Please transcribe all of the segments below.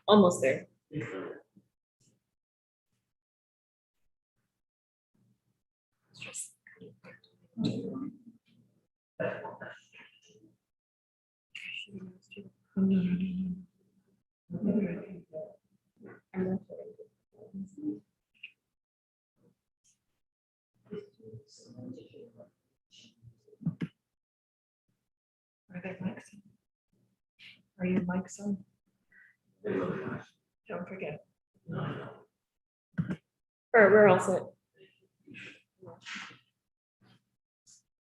Almost there. Are there mics on? Are your mics on? Don't forget. We're all set.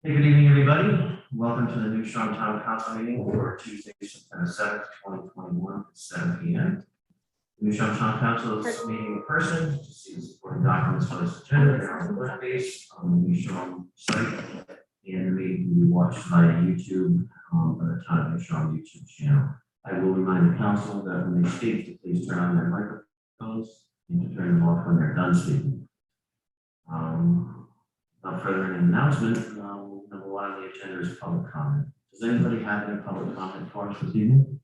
Hey, good evening, everybody. Welcome to the New Strong Town Council meeting for Tuesday, September 7th, 2021, at 7 p.m. New Strong Town Council is meeting in person to see the supporting documents for this agenda. They're on the web page on the New Strong site, and we watch via YouTube by the Town of New Strong YouTube channel. I will remind the council that when they speak, to please turn on their microphones and to turn them off when they're done speaking. Without further announcement, number one on the agenda is public comment. Does anybody have any public comment for us this evening?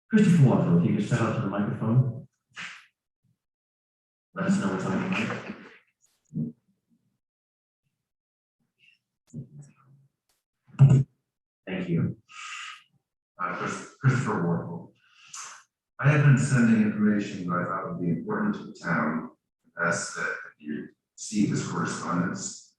Christopher Waffle, if you could step up to the microphone. Let us know what's on the mic. Thank you. Christopher Warple. I have been sending information that I thought would be important to the town. Ask that you see this correspondence.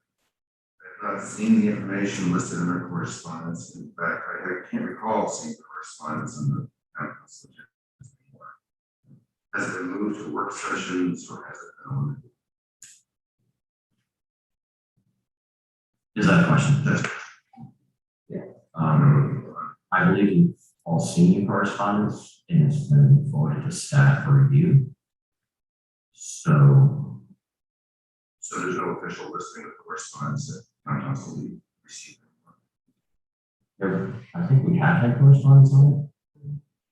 I have not seen the information listed in our correspondence. In fact, I can't recall seeing the correspondence in the town council agenda anymore. Has it been moved to work sessions or has it been omitted? Is that a question? Yes. I believe you've all seen the correspondence and it's been forwarded to staff for review. So there's no official listing of the correspondence that town council received. I think we have had correspondence on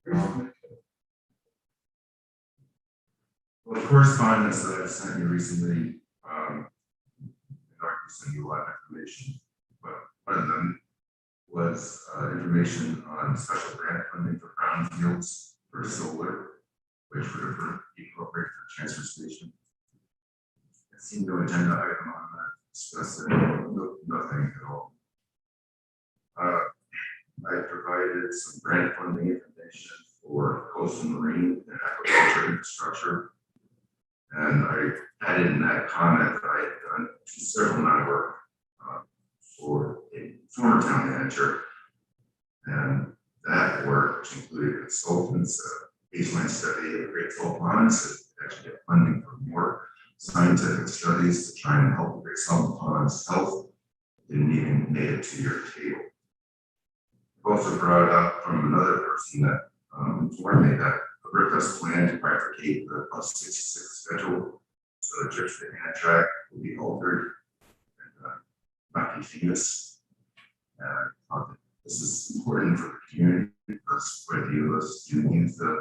it. Well, the correspondence that I've sent you recently, I can send you a lot of information, but one of them was information on special grant funding for brownfields for solar, which would be appropriate for the transfer station. I've seen no agenda item on that, discussed it, nothing at all. I provided some grant funding information for coastal marine and aquaculture infrastructure. And I added in that comment that I had done a considerable amount of work for a former town manager. And that work, which included consultants, baseline study of the Great Salt Ponds, actually get funding for more scientific studies to try and help the Great Salt Ponds health, didn't even make it to your table. I've also brought up from another person that informed me that RIPA's plan to bifurcate the bus 66 schedule so the trips to Amtrak will be altered and not continuous. And I thought that this is important for the community because quite a few of us do use the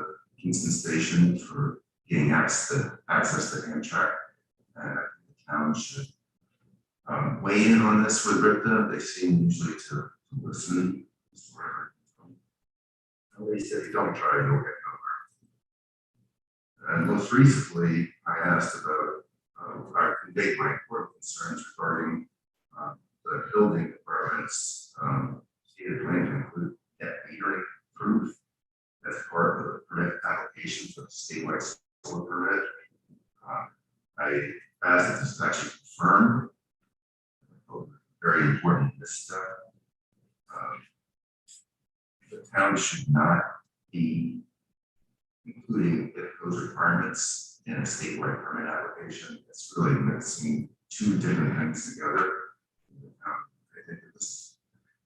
Kingston station for getting access to Amtrak. And the town should weigh in on this with RIPA. They seem usually to listen. At least if you don't try, you'll get nowhere. And most recently, I asked about, I conveyed my important concerns regarding the building department's stated plan to include net metering proof as part of the permit application for the statewide solar permit. I asked if this is actually confirmed. Very important this step. The town should not be including those requirements in a statewide permit application. It's really mixing two different things together. I think this is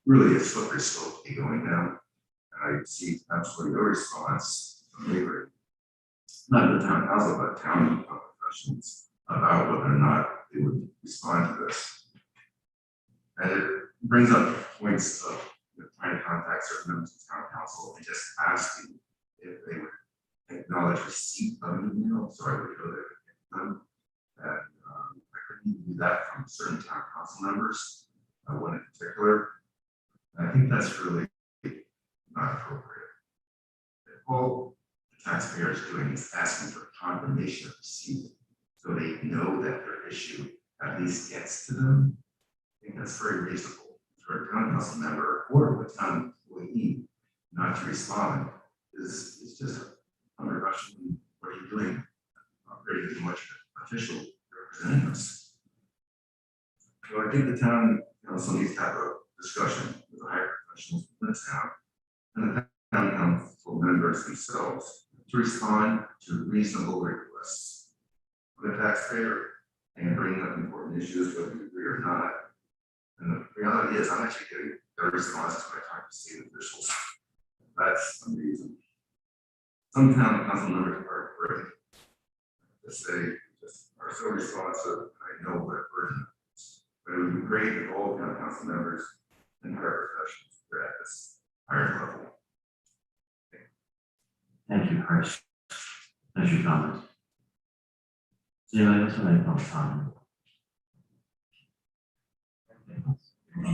really a slippery slope to be going down. And I see absolutely no response from neighboring, not the town council, but town professionals about whether or not they would respond to this. And it brings up points of trying to contact certain members of town council and just asking if they would acknowledge receipt of an email, so I would go there and get them. And I couldn't do that from certain town council members, one in particular. And I think that's really not appropriate. All the taxpayer is doing is asking for confirmation of receipt, so they know that their issue at least gets to them. I think that's very reasonable for a town council member or a town employee not to respond is just under question. What are you doing? Not very too much official representing us. So I think the town council needs to have a discussion with the higher professionals in the town and the town council members themselves to respond to reasonable requests from the taxpayer and bringing up important issues whether you agree or not. And the reality is, I'm actually getting better responses when I talk to state officials. That's amazing. Some town council members are great. Just are so responsive. I know what a burden it is. But it would be great if all town council members and higher professionals were at this higher level. Thank you, Chris. Thanks for your comments. Does anybody else have any public comment?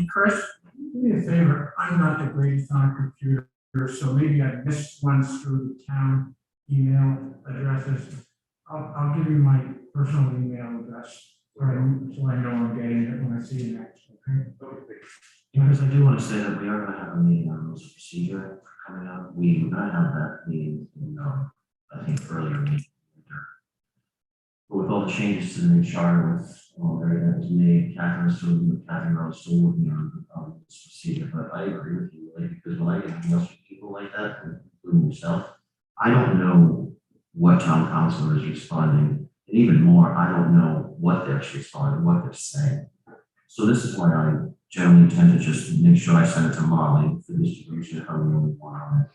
Chris, do me a favor, I'm not the greatest on a computer, so maybe I missed ones through the town email addresses. I'll give you my personal email address, so I know I'm getting it when I see it next, okay? Because I do want to say that we are going to have a meeting on rules of procedure coming up. We're going to have that meeting in, I think, earlier in the winter. But with all the changes to the new charter, with everything that was made, Catherine Rose still working on this procedure. But I agree with you, like, because when I get emails from people like that, including yourself, I don't know what town council is responding, and even more, I don't know what they're responding, what they're saying. So this is why I generally tend to just make sure I send it to Molly for distribution if I really want on it,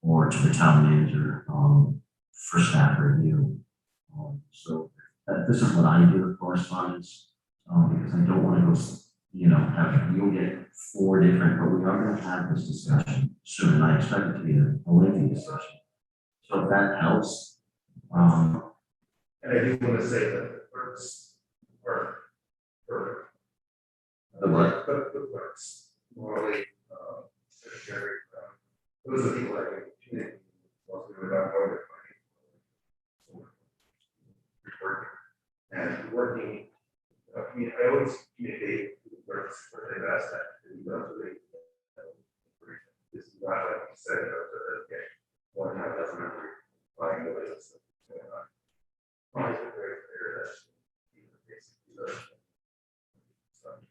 or to the town manager for staff review. So this is what I do with correspondence, because I don't want to go, you'll get 4 different, but we are going to have this discussion soon, and I expect it to be a lengthy discussion. So if that helps. And I do want to say that the clerks are perfect. The what? The clerks, Morley, secretary, those are the people that can communicate mostly without going to working. And working, I always communicate with the clerks where they've asked that to be done to the. This is not like you said, okay, 1.5 dozen members flying the way that's going on. Always been very clear that basically the stuff.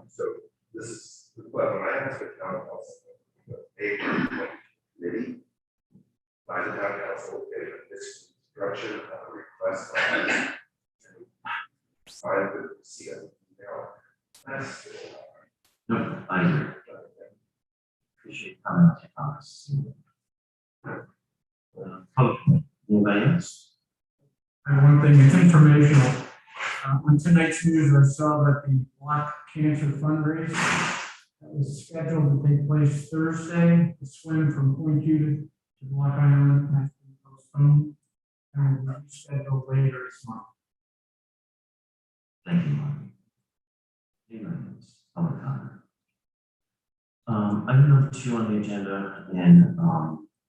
So this is, well, when I asked the town council, they committee by the town council, this structure of request. I would see it now. That's No, I agree. Appreciate coming to comments. Anybody else? I have one thing, it's informational. On tonight's news, I saw that the blood cancer fundraiser that was scheduled to take place Thursday, the swim from Point Judith to Block Island has been postponed and will be scheduled later this month. Thank you, Mark. Anybody else? Public comment. Item number 2 on the agenda, and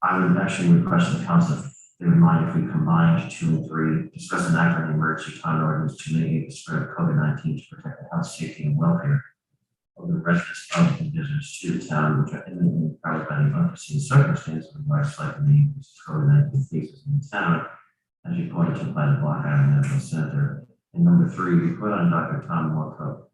I would actually request the council if they would mind if we combined 2 and 3, discuss an act on the emergency time ordinance to mitigate the spread of COVID-19 to protect the health, safety, and welfare of the residents of and visitors to the town, which are imminently empowered by the unforeseen circumstances of large spike in the increased COVID-19 cases in the town, as reported to by the Block Island Medical Center. And number 3, report from Dr. Tom Walkup,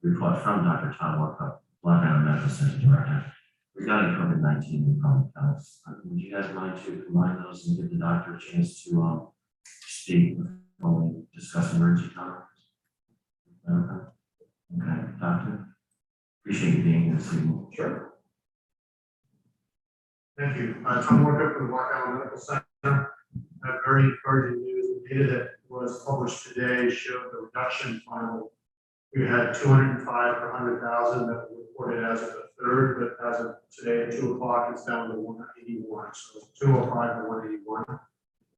Block Island Medical Center Director, regarding COVID-19 and public health. Would you guys mind to combine those and give the doctor a chance to speak before we discuss emergency topics? Okay, doctor. Appreciate you being here this evening. Sure. Thank you. Tom Walkup from the Block Island Medical Center. Very encouraging news. The data that was published today showed the reduction finally We had 205 per 100,000 that were reported as of the third, but as of today at 2 o'clock, it's down to 181. So it's 205 to 181.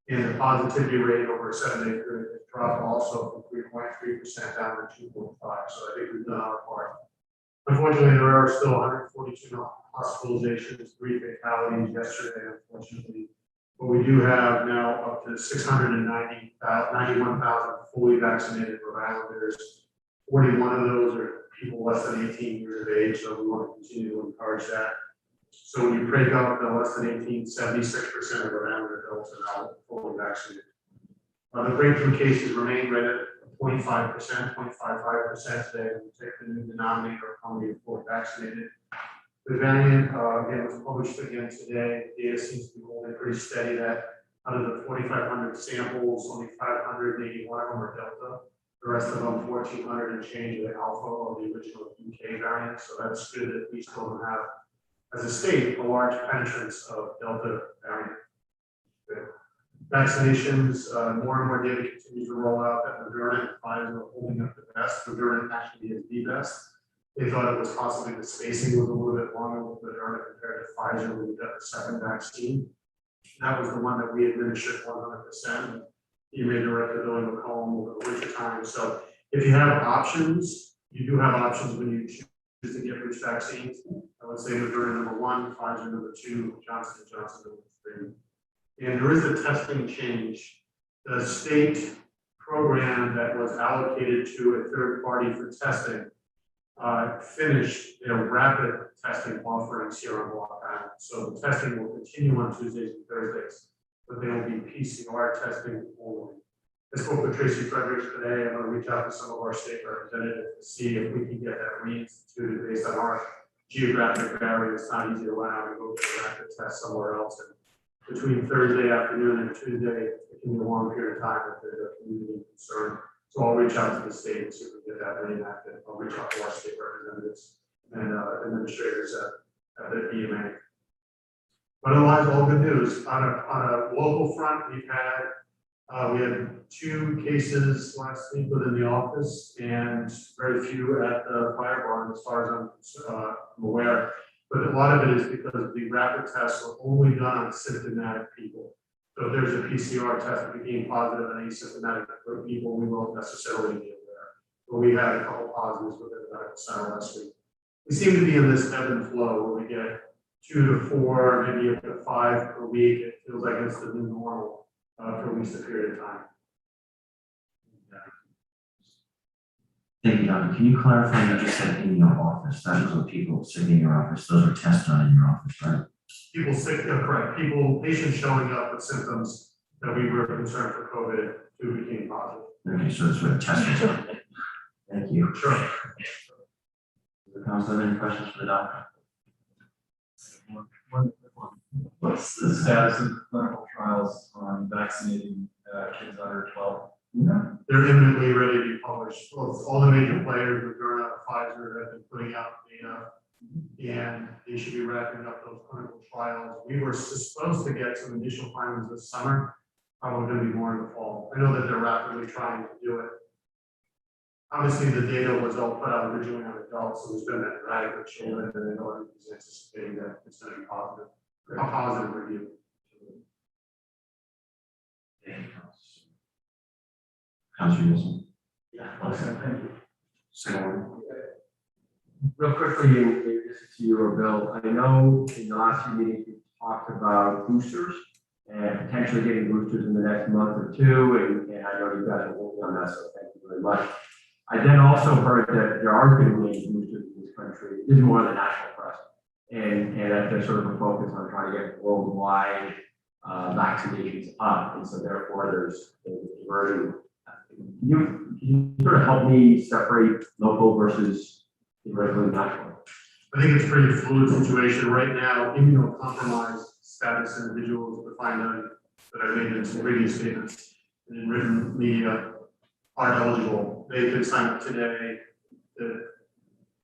And the positivity rate over a 7-day period has dropped also from 3.3% down to 2.5. So I think we've done our part. Unfortunately, there are still 142 hospitalizations, 3 fatalities yesterday, unfortunately. But we do have now up to 91,000 fully vaccinated Rhode Islanders. 41 of those are people less than 18 years of age, so we want to continue to encourage that. So when you break up the less than 18, 76% of Rhode Island adults are now fully vaccinated. The breakthrough cases remain right at 0.5%, 0.55% today. We take the new denominator of how many are fully vaccinated. The variant, again, was published again today. Data seems to be holding pretty steady that out of the 4,500 samples, only 581 of them are Delta. The rest of them, 1,400 and change, are the Alpha or the original UK variant. So that's good that we still don't have, as a state, a large penetrance of Delta variant. Good. Vaccinations, more and more data continues to roll out that Moderna and Pfizer are holding up the best. Moderna actually is the best. They thought it was possibly the spacing was a little bit longer with Moderna compared to Pfizer when we got the second vaccine. That was the one that we administered 100%. You may direct the billing at home over the winter time. So if you have options, you do have options when you choose to get which vaccines. I would say Moderna #1, Pfizer #2, Johnson & Johnson #3. And there is a testing change. The state program that was allocated to a third party for testing finished their rapid testing offerings here on Block Island. So the testing will continue on Tuesdays and Thursdays, but they will be PCR testing only. I spoke with Tracy Fredericks today. I'm going to reach out to some of our state representatives to see if we can get that reinstituted based on our geographic area. It's not easy to run out and go get a rapid test somewhere else. And between Thursday afternoon and Tuesday, it can be a long period of time if there's a community concern. So I'll reach out to the state and see if we can get that reenacted. I'll reach out to our state representatives and administrators at the EMA. But otherwise, all good news. On a local front, we had 2 cases last week within the office and very few at the fire barn as far as I'm aware. But a lot of it is because the rapid tests were only done on symptomatic people. So if there's a PCR test that became positive and asymptomatic for people, we won't necessarily be aware. But we had a couple positives within the medical center last week. We seem to be in this ebb and flow where we get 2 to 4, maybe up to 5 per week. It feels like it's the new normal for at least a period of time. Thank you, Doctor. Can you clarify, you just said in your office, that was what people sitting in your office, those are tests done in your office, right? People sick, correct. Patients showing up with symptoms that we were concerned for COVID who became positive. Okay, so that's where the test was done. Thank you. Sure. Does the council have any questions for the doctor? One quick one. What's the status of the clinical trials on vaccinating kids under 12? They're imminently ready to be published. All the major players, Moderna, Pfizer, have been putting out data, and they should be wrapping up those clinical trials. We were supposed to get some initial findings this summer, probably going to be more in the fall. I know that they're rapidly trying to do it. Obviously, the data was all put out originally on adults, so there's been that drag with children, and I know everybody's anticipating that it's going to be positive, a positive review. Thank you, Councilor Wilson. Yeah, okay, thank you. Second one. Real quickly, this is to you or Bill. I know in the last few meetings we talked about boosters and potentially getting boosters in the next month or 2, and I know you guys are working on that, so thank you very much. I then also heard that there aren't going to be any boosters in this country. This is more of the national press, and that there's sort of a focus on trying to get worldwide vaccinations up, and so therefore there's a diversion. Can you sort of help me separate local versus the national? I think it's a pretty fluid situation right now. Immunocompromised status individuals defined that I made in some previous statements and in written media are eligible. They could sign up today.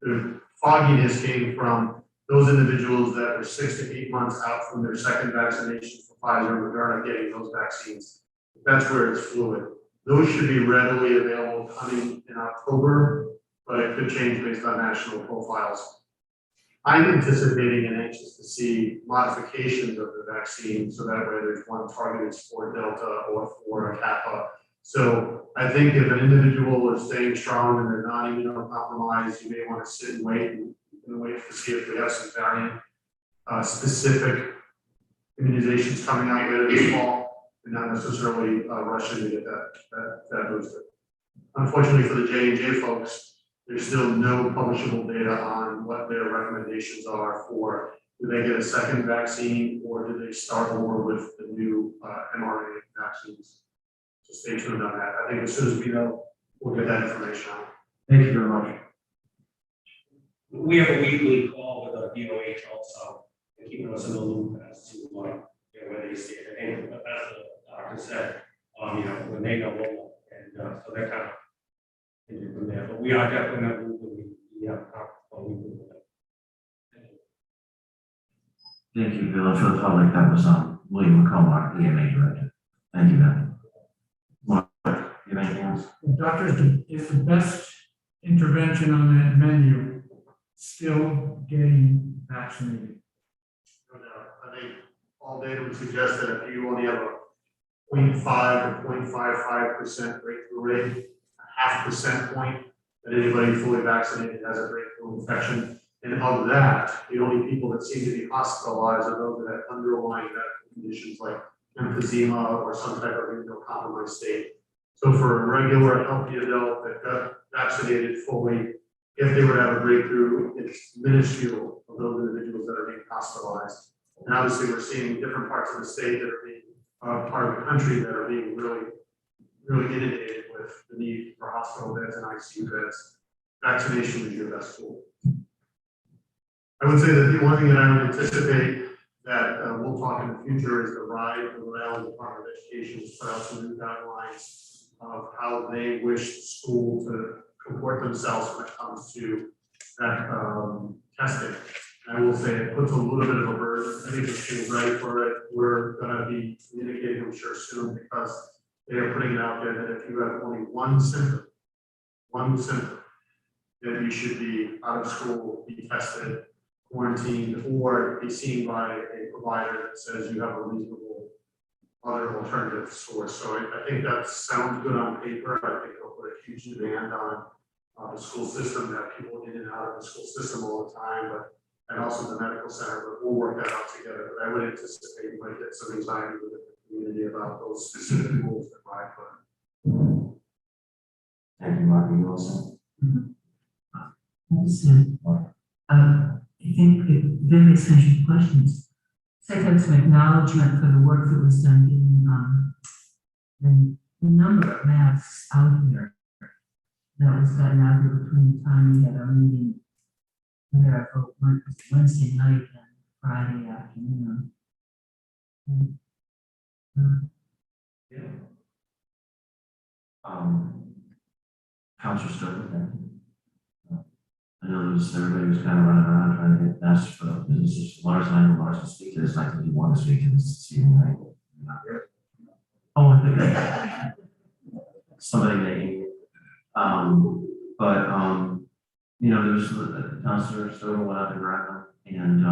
The fogginess came from those individuals that were 6 to 8 months out from their second vaccination for Pfizer and Moderna getting those vaccines. That's where it's fluid. Those should be readily available coming in October. but it could change based on national profiles. I'm anticipating and anxious to see modifications of the vaccine, so that way there's one targeted for Delta or for a Kappa. So I think if an individual is staying strong and they're not immunocompromised, you may want to sit and wait to see if we have some variant specific immunizations coming out later this fall, and not necessarily rush in to get that booster. Unfortunately for the J&J folks, there's still no publishable data on what their recommendations are for, do they get a second vaccine or do they start over with the new mRNA vaccines? So stay tuned on that. I think as soon as we know, we'll get that information out. Thank you very much. We have a weekly call with the DOH also, and keeping us in the loop as to where they stand. And as the doctor said, when they know, we'll know. And so that kind of thing from there. But we are definitely not moving. We have conference. Thank you, Bill. And for the public, that was William McComb, our EMA director. Thank you, Ben. Mark, you have anything else? Doctor, is the best intervention on that menu still getting vaccinated? No doubt. I think all data would suggest that if you only have a 0.5 or 0.55% breakthrough rate, a 0.5% point, that anybody fully vaccinated has a breakthrough infection. And of that, the only people that seem to be hospitalized are those that have underlying medical conditions like emphysema or some type of immunocompromised state. So for a regular healthy adult that got vaccinated fully, if they were to have a breakthrough, it's minuscule of those individuals that are being hospitalized. And obviously, we're seeing different parts of the state that are being, part of the country that are being really inundated with the need for hospital beds and ICU beds. Vaccination is your best tool. I would say that the one thing that I would anticipate that we'll talk in the future is the RIDE, the Rhode Island Department of Education, has put out some new guidelines of how they wish the school to comport themselves when it comes to that testing. And I will say it puts a little bit of a burden. I think the school's ready for it. We're going to be communicating, I'm sure, soon, because they are putting it out there that if you have only one symptom, then you should be out of school, be tested, quarantined, or be seen by a provider that says you have a reasonable other alternative source. So I think that sounds good on paper. I think it'll put a huge demand on the school system, to have people in and out of the school system all the time, and also the medical center, but we'll work that out together. But I would anticipate we might get some anxiety within the community about those specific rules that RIDE put. Thank you, Mark. You also? Understand. I think it very essential questions. Second, like some acknowledgement for the work that was done in the number of masks out there that was gotten out there between the time we had our meeting there for Wednesday night and Friday afternoon. Yeah. Councilor Sturman. I know everybody was kind of running around trying to get masks for businesses. Lars and I know Lars will speak to this. I think he wanted to speak to this evening, right? Oh, I think that somebody may. There's Councilor Sturman went out to Grafton, and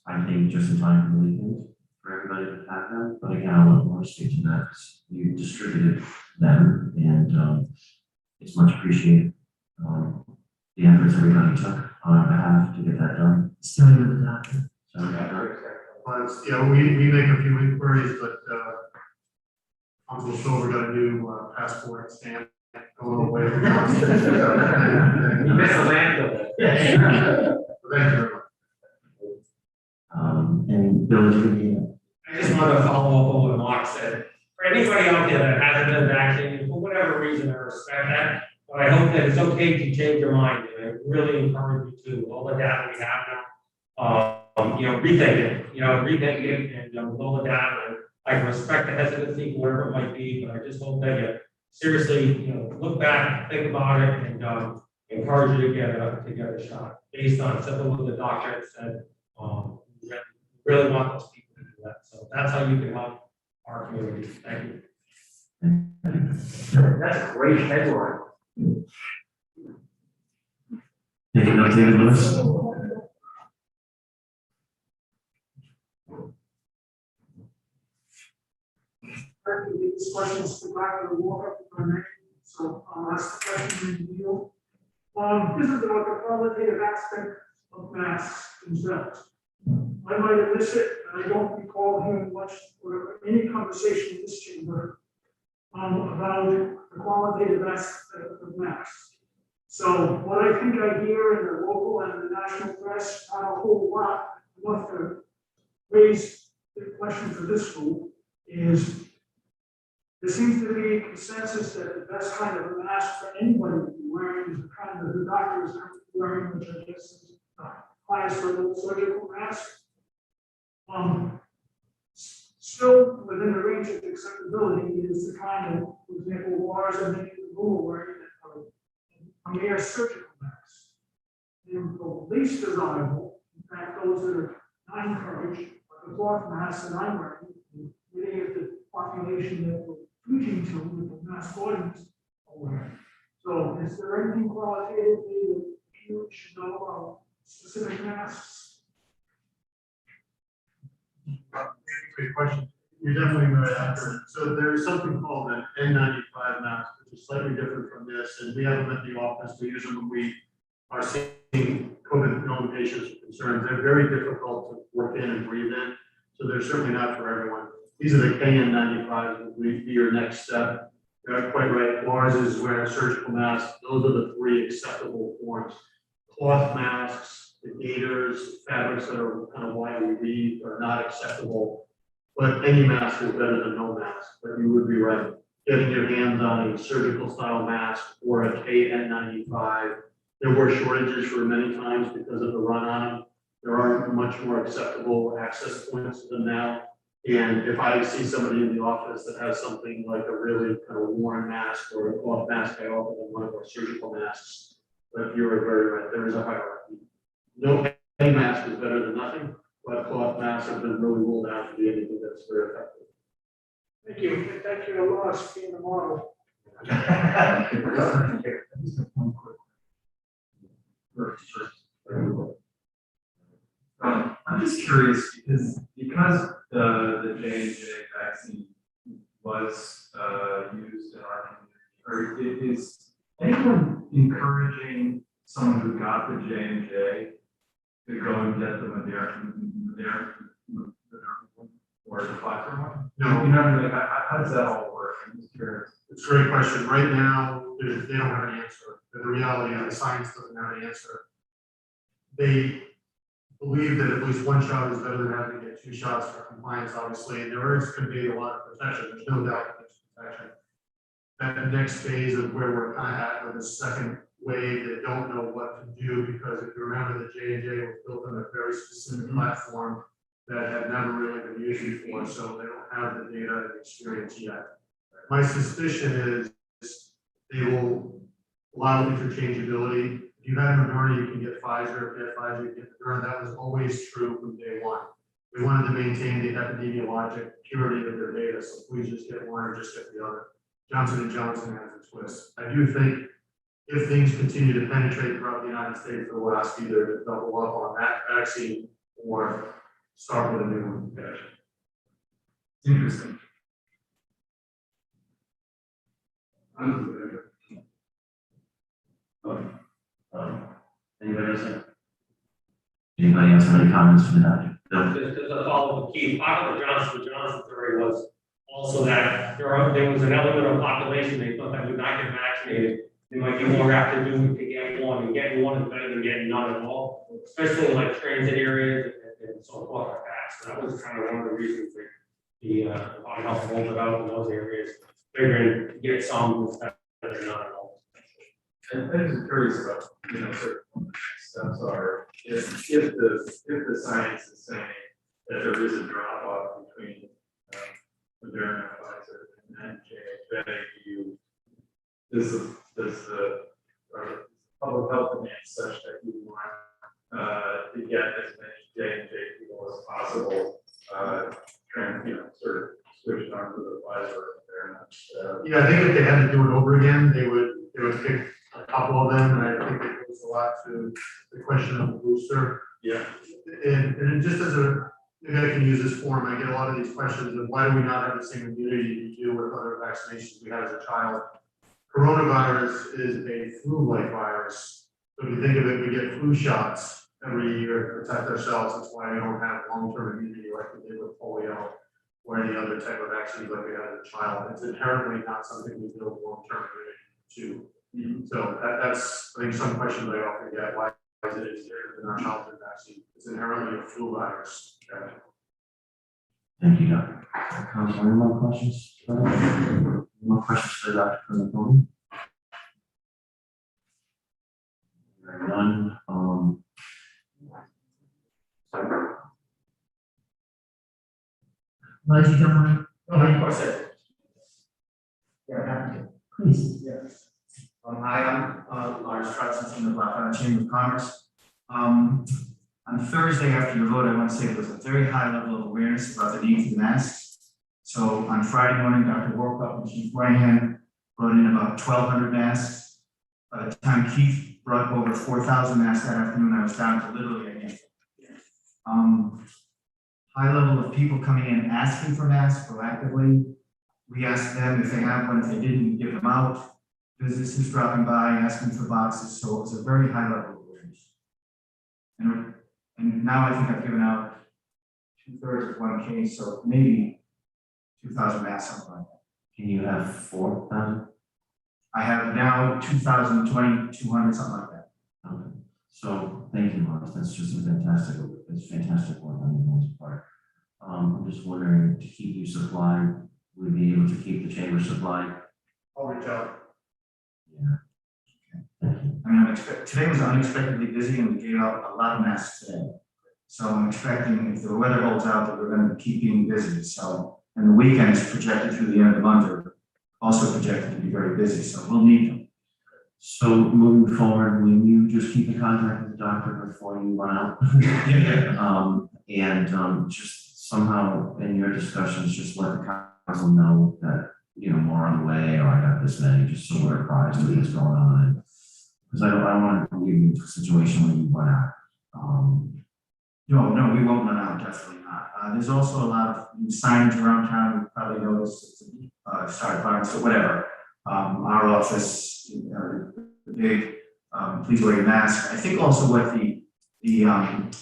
I think just in time for the weekend for everybody to have them. But again, I want more to speak to that because you distributed them, and it's much appreciated. The efforts everybody took on our behalf to get that done. Starting with the doctor. So, Yeah, we make a few inquiries, but Council Silver got a new passport stamp going away. You missed the landfill. Thank you very much. And Bill, you I just want to follow up on what Mark said. For anybody out there that hasn't been vaccinated, for whatever reason, I respect that. But I hope that it's okay to change your mind. And I really encourage you to, all the data we have now, rethink it, and with all the data. And I can respect the hesitancy, whatever it might be, but I just hope that you seriously, look back, think about it, and encourage you to get a shot based on something what the doctor had said. Really want those people to do that. So that's how you can help our community. Thank you. That's a great headline. Take a note, David Lewis. These questions to Dr. Walker, if I may. So I'll ask the question in deal. This is about the qualitative aspect of masks themselves. I might elicit, and I don't recall hearing much or any conversation in this chamber about the qualitative aspect of masks. So what I think I hear in the local and the national press, not a whole lot, enough to raise the question for this group, is there seems to be a consensus that the best kind of a mask for anybody to be wearing is the kind that the doctor is wearing, which I guess is highest level surgical mask. Still within the range of acceptability is the kind of, for example, Lars and many people are wearing a mere surgical mask. And the least desirable, in fact, those that are not encouraged, are the cloth masks that I'm wearing, many of the population that we're preaching to with the mask audience are wearing. So is there anything qualitatively that you should know about specific masks? Great question. You're definitely very accurate. So there's something called an N95 mask, which is slightly different from this, and we have them at the office. We use them when we are seeing COVID patients with concerns. They're very difficult to work in and breathe in, so they're certainly not for everyone. These are the KN95s, which would be your next step. You're quite right. Lars is wearing a surgical mask. Those are the three acceptable forms. Cloth masks, the gaiters, fabrics that are kind of widely weaved are not acceptable. But any mask is better than no mask. But you would be right. Getting your hands on a surgical style mask or a KN95. There were shortages for many times because of the run on them. There are much more acceptable access points to them now. And if I see somebody in the office that has something like a really kind of worn mask or a cloth mask, I offer them one of our surgical masks. But you're very right, there is a hierarchy. No any mask is better than nothing, but cloth masks have been really ruled out to be anything that's very effective. Thank you. Thank you to Lars for being the model. One quick. I'm just curious because the J&J vaccine was used in our community, or is anyone encouraging someone who got the J&J to go and get the Moderna or the Pfizer one? No. You know, like, how does that all work? I'm just curious. It's a great question. Right now, they don't have an answer. The reality of the science doesn't have an answer. They believe that at least one shot is better than having to get two shots for compliance, obviously, and there is going to be a lot of protection. There's no doubt that there's protection. That next phase of where we're kind of at with the second wave, they don't know what to do because if you remember, the J&J was built on a very specific platform that had never really been used before, so they don't have the data and experience yet. My suspicion is they will allow interchangeability. If you had Moderna, you can get Pfizer. If you had Pfizer, you get Moderna. That was always true from day one. We wanted to maintain the epidemiologic purity of their data, so please just get one or just get the other. Johnson & Johnson has a twist. I do think if things continue to penetrate throughout the United States, they'll ask either to double up on that vaccine or start with a new one. Interesting. Anybody else? Anybody else have any comments for the doctor? No. Just as a follow-up, key part of the Johnson & Johnson theory was also that there was an element of population they thought that would not get vaccinated. They might be more apt to get one, and getting one is better than getting none at all, especially in like transit areas and so forth like that. So that was kind of one of the reasons that the Department of Health rolled it out in those areas, figuring to get some was better than none at all. And I'm just curious about, certain steps are, if the science is saying that there is a drop off between Moderna, Pfizer, and J&J, does the public health demand such that you want to get as many J&J people as possible, sort of switch on to the Pfizer or Moderna? Yeah, I think if they had to do it over again, they would pick a couple of them, and I think they a lot to the question of the booster. Yeah. And just as a, maybe I can use this form, I get a lot of these questions of why do we not have the same immunity we do with other vaccinations we had as a child? Coronavirus is a flu-like virus. So if you think of it, we get flu shots every year to protect ourselves. That's why we don't have long-term immunity like we did with polio or any other type of vaccines like we had as a child. It's inherently not something we build long-term immunity to. So that's, I think, some questions I often get, why is it different than our childhood vaccine? It's inherently a flu virus. Okay. Thank you, Dr. Council, any more questions? Any more questions for Dr. Pernaponi? Hearing none, Well, you don't want, Of course, it. Yeah, happy to. please. Yes. Hi, I'm Lars Trutzen from the Black Island Chamber of Commerce. On Thursday after the vote, I want to say there was a very high level of awareness about the need for the masks. So on Friday morning, Dr. Workup and Chief Moynihan brought in about 1,200 masks. By the time Keith brought over 4,000 masks that afternoon, I was down to literally a handful. High level of people coming in asking for masks proactively. We asked them if they have one, if they didn't, we give them out. Businesses dropping by, asking for boxes, so it was a very high level of awareness. And now I think I've given out 2/3 of one case, so maybe 2,000 masks, something like that. can you have 4,000? I have now 2,020, 200, something like that. Okay, so thank you, Lars, that's just a fantastic, it's fantastic work on your guys' part. I'm just wondering, to keep you supplied, would we be able to keep the chamber supplied? I'll reach out. Yeah. Okay, thank you. I mean, today was unexpectedly busy and we gave out a lot of masks today. So I'm expecting if the weather holds out that we're going to keep being busy. So, and the weekend is projected through the end of the month are also projected to be very busy. So we'll need them. So moving forward, will you just keep in contact with the doctor before you run out? And just somehow in your discussions, just let the council know that, you know, more on the way, or I got this many, just so we're apprised of what's going on. Because I don't want to leave you into a situation where you run out. No, we won't run out, definitely not. There's also a lot of signage around town. You probably noticed it's started firing, so whatever. Our office, the big, please wear your mask. I think also what the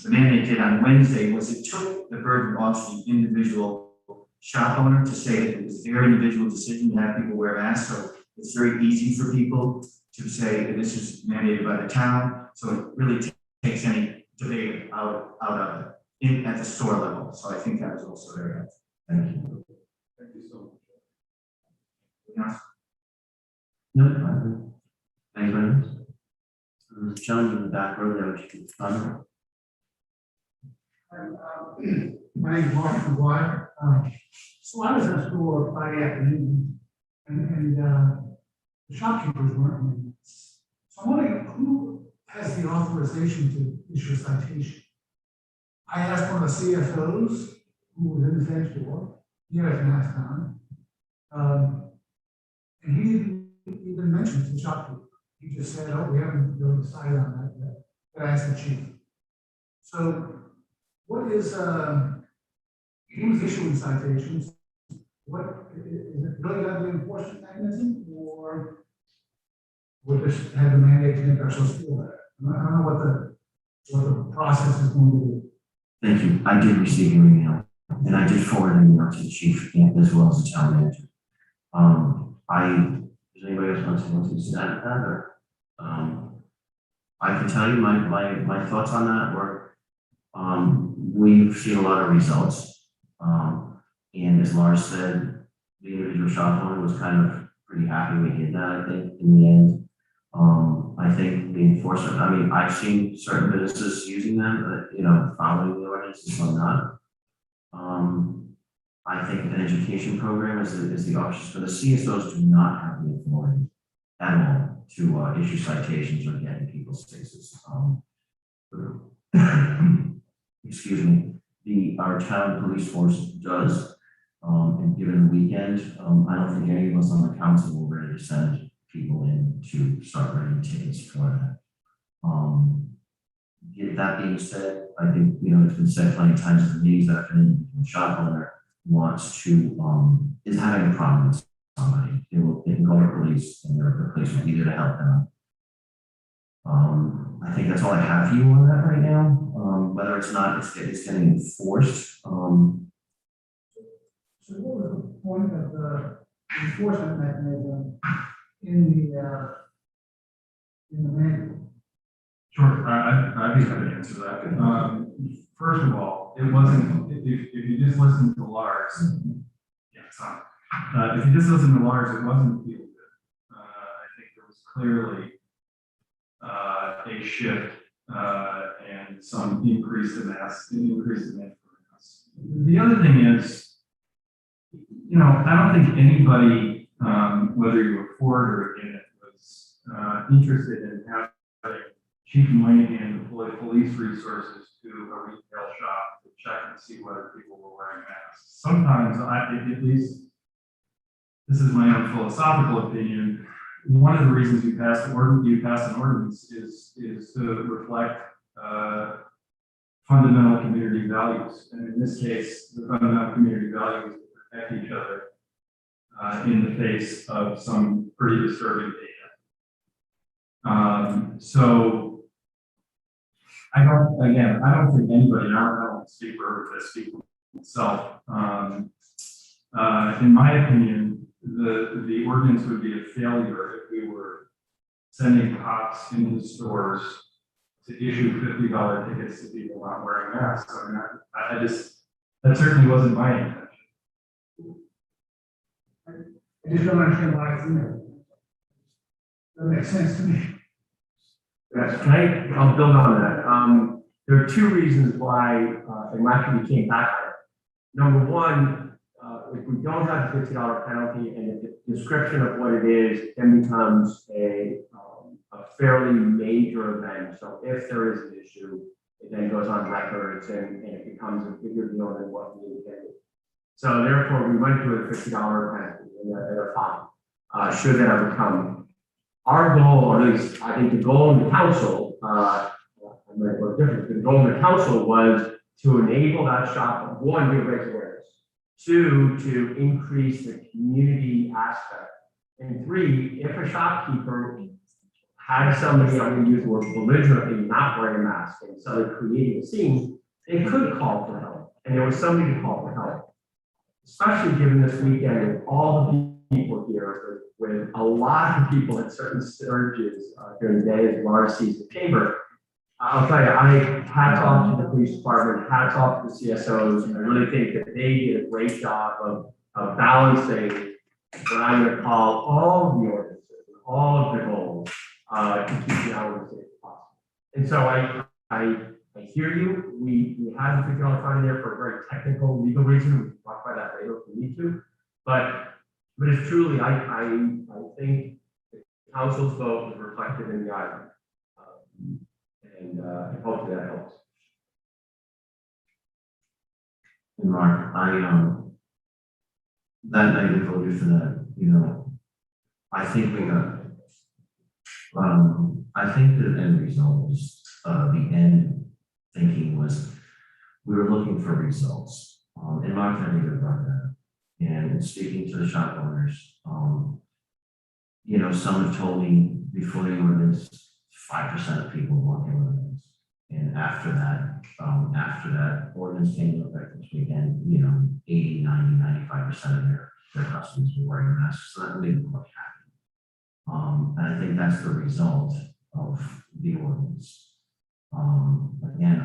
mandate did on Wednesday was it took the burden off the individual shop owner to say that it was their individual decision to have people wear masks. So it's very easy for people to say that this is mandated by the town. So it really takes any debate out of it at the store level. So I think that was also very helpful. Thank you. Thank you so much. Anything else? No, anybody else? John, in the back row there, would you comment? My name is Mark McGuire. So I was in a store Friday afternoon, and the shopkeepers weren't in. So I'm wondering who has the authorization to issue a citation? I asked one of the CFOs who was in the same store. He has a mask on. And he didn't even mention to the shopkeeper. He just said, oh, we haven't really decided on that yet. But I asked the chief. So what is, who's issuing citations? What, is it really got to be an enforcement mechanism, or would this have a mandate to make ourselves feel better? I don't know what the process is going to be. Thank you. I did receive your email, and I did forward an email to the chief as well as the town manager. Does anybody else want to say that, or, I can tell you my thoughts on that were, we've seen a lot of results. And as Lars said, the individual shop owner was kind of pretty happy we did that, I think, in the end. I think the enforcement, I mean, I've seen certain businesses using them, but, you know, following the ordinances, some not. I think an education program is the option, but the CSOs do not have the authority at all to issue citations or get in people's faces. Excuse me, our town police force does, and given the weekend, I don't think any of us on the council were ready to send people in to start writing tickets for that. That being said, I think, it's been said plenty of times in the meetings that I've been in, the shop owner wants to, is having a problem with somebody, they can call the police and the police will be there to help them. I think that's all I have for you on that right now, whether it's not, it's getting enforced, So what was the point of the enforcement mechanism in the manual? Sure, I'd be happy to answer that. First of all, it wasn't, if you just listen to Lars, yeah, it's on. If you just listen to Lars, it wasn't feel good. I think there was clearly a shift and some increased demand for us. The other thing is, I don't think anybody, whether you were for it or against it, was interested in having Chief Moynihan deploy police resources to a retail shop to check and see whether people were wearing masks. Sometimes, at least, this is my own philosophical opinion, one of the reasons you pass an ordinance is to reflect fundamental community values. And in this case, the fundamental community value is to protect each other in the face of some pretty disturbing data. So I don't think anybody, I don't speak for everybody, I speak for myself. In my opinion, the ordinance would be a failure if we were sending cops into stores to issue $50 tickets to people not wearing masks. I mean, that certainly wasn't my intention. I just don't understand why it's in there. That makes sense to me. Yes, I'll build on that. There are two reasons why it actually came back. Number one, if we don't have a $50 penalty and the description of what it is, it then becomes a fairly major event. So if there is an issue, it then goes on records and it becomes a bigger deal than what we intended. So therefore, we went to a $50 penalty and they're fine. Should that ever come. Our goal, or at least I think the goal in the council, the goal in the council was to enable that shop, one, to raise awareness, two, to increase the community aspect, and three, if a shopkeeper had somebody, I'm going to use the word belligerently, not wearing a mask and suddenly creating a scene, they could call for help, and there was somebody to call for help. Especially given this weekend with all the people here, with a lot of people at certain surges during the day as Lars sees the chamber. I'll tell you, hats off to the police department, hats off to the CSOs. I really think that they did a great job of balancing what I'm going to call all of the ordinances, all of the goals to keep the hours safe as possible. And so I hear you. We have the $50 fine there for a very technical legal reason. We can talk about that later if we need to. But it's truly, I think the council's vote was reflected in the item. And hopefully that helps. And Mark, that night we voted for that, I think we got, I think the end result was, the end thinking was, we were looking for results. And Mark had even brought that up. And speaking to the shop owners, some have told me before the ordinance, 5% of people want the ordinance. And after that ordinance came into effect this weekend, 80, 90, 95% of their customers were wearing masks. So that made them quite happy. And I think that's the result of the ordinance. Again, I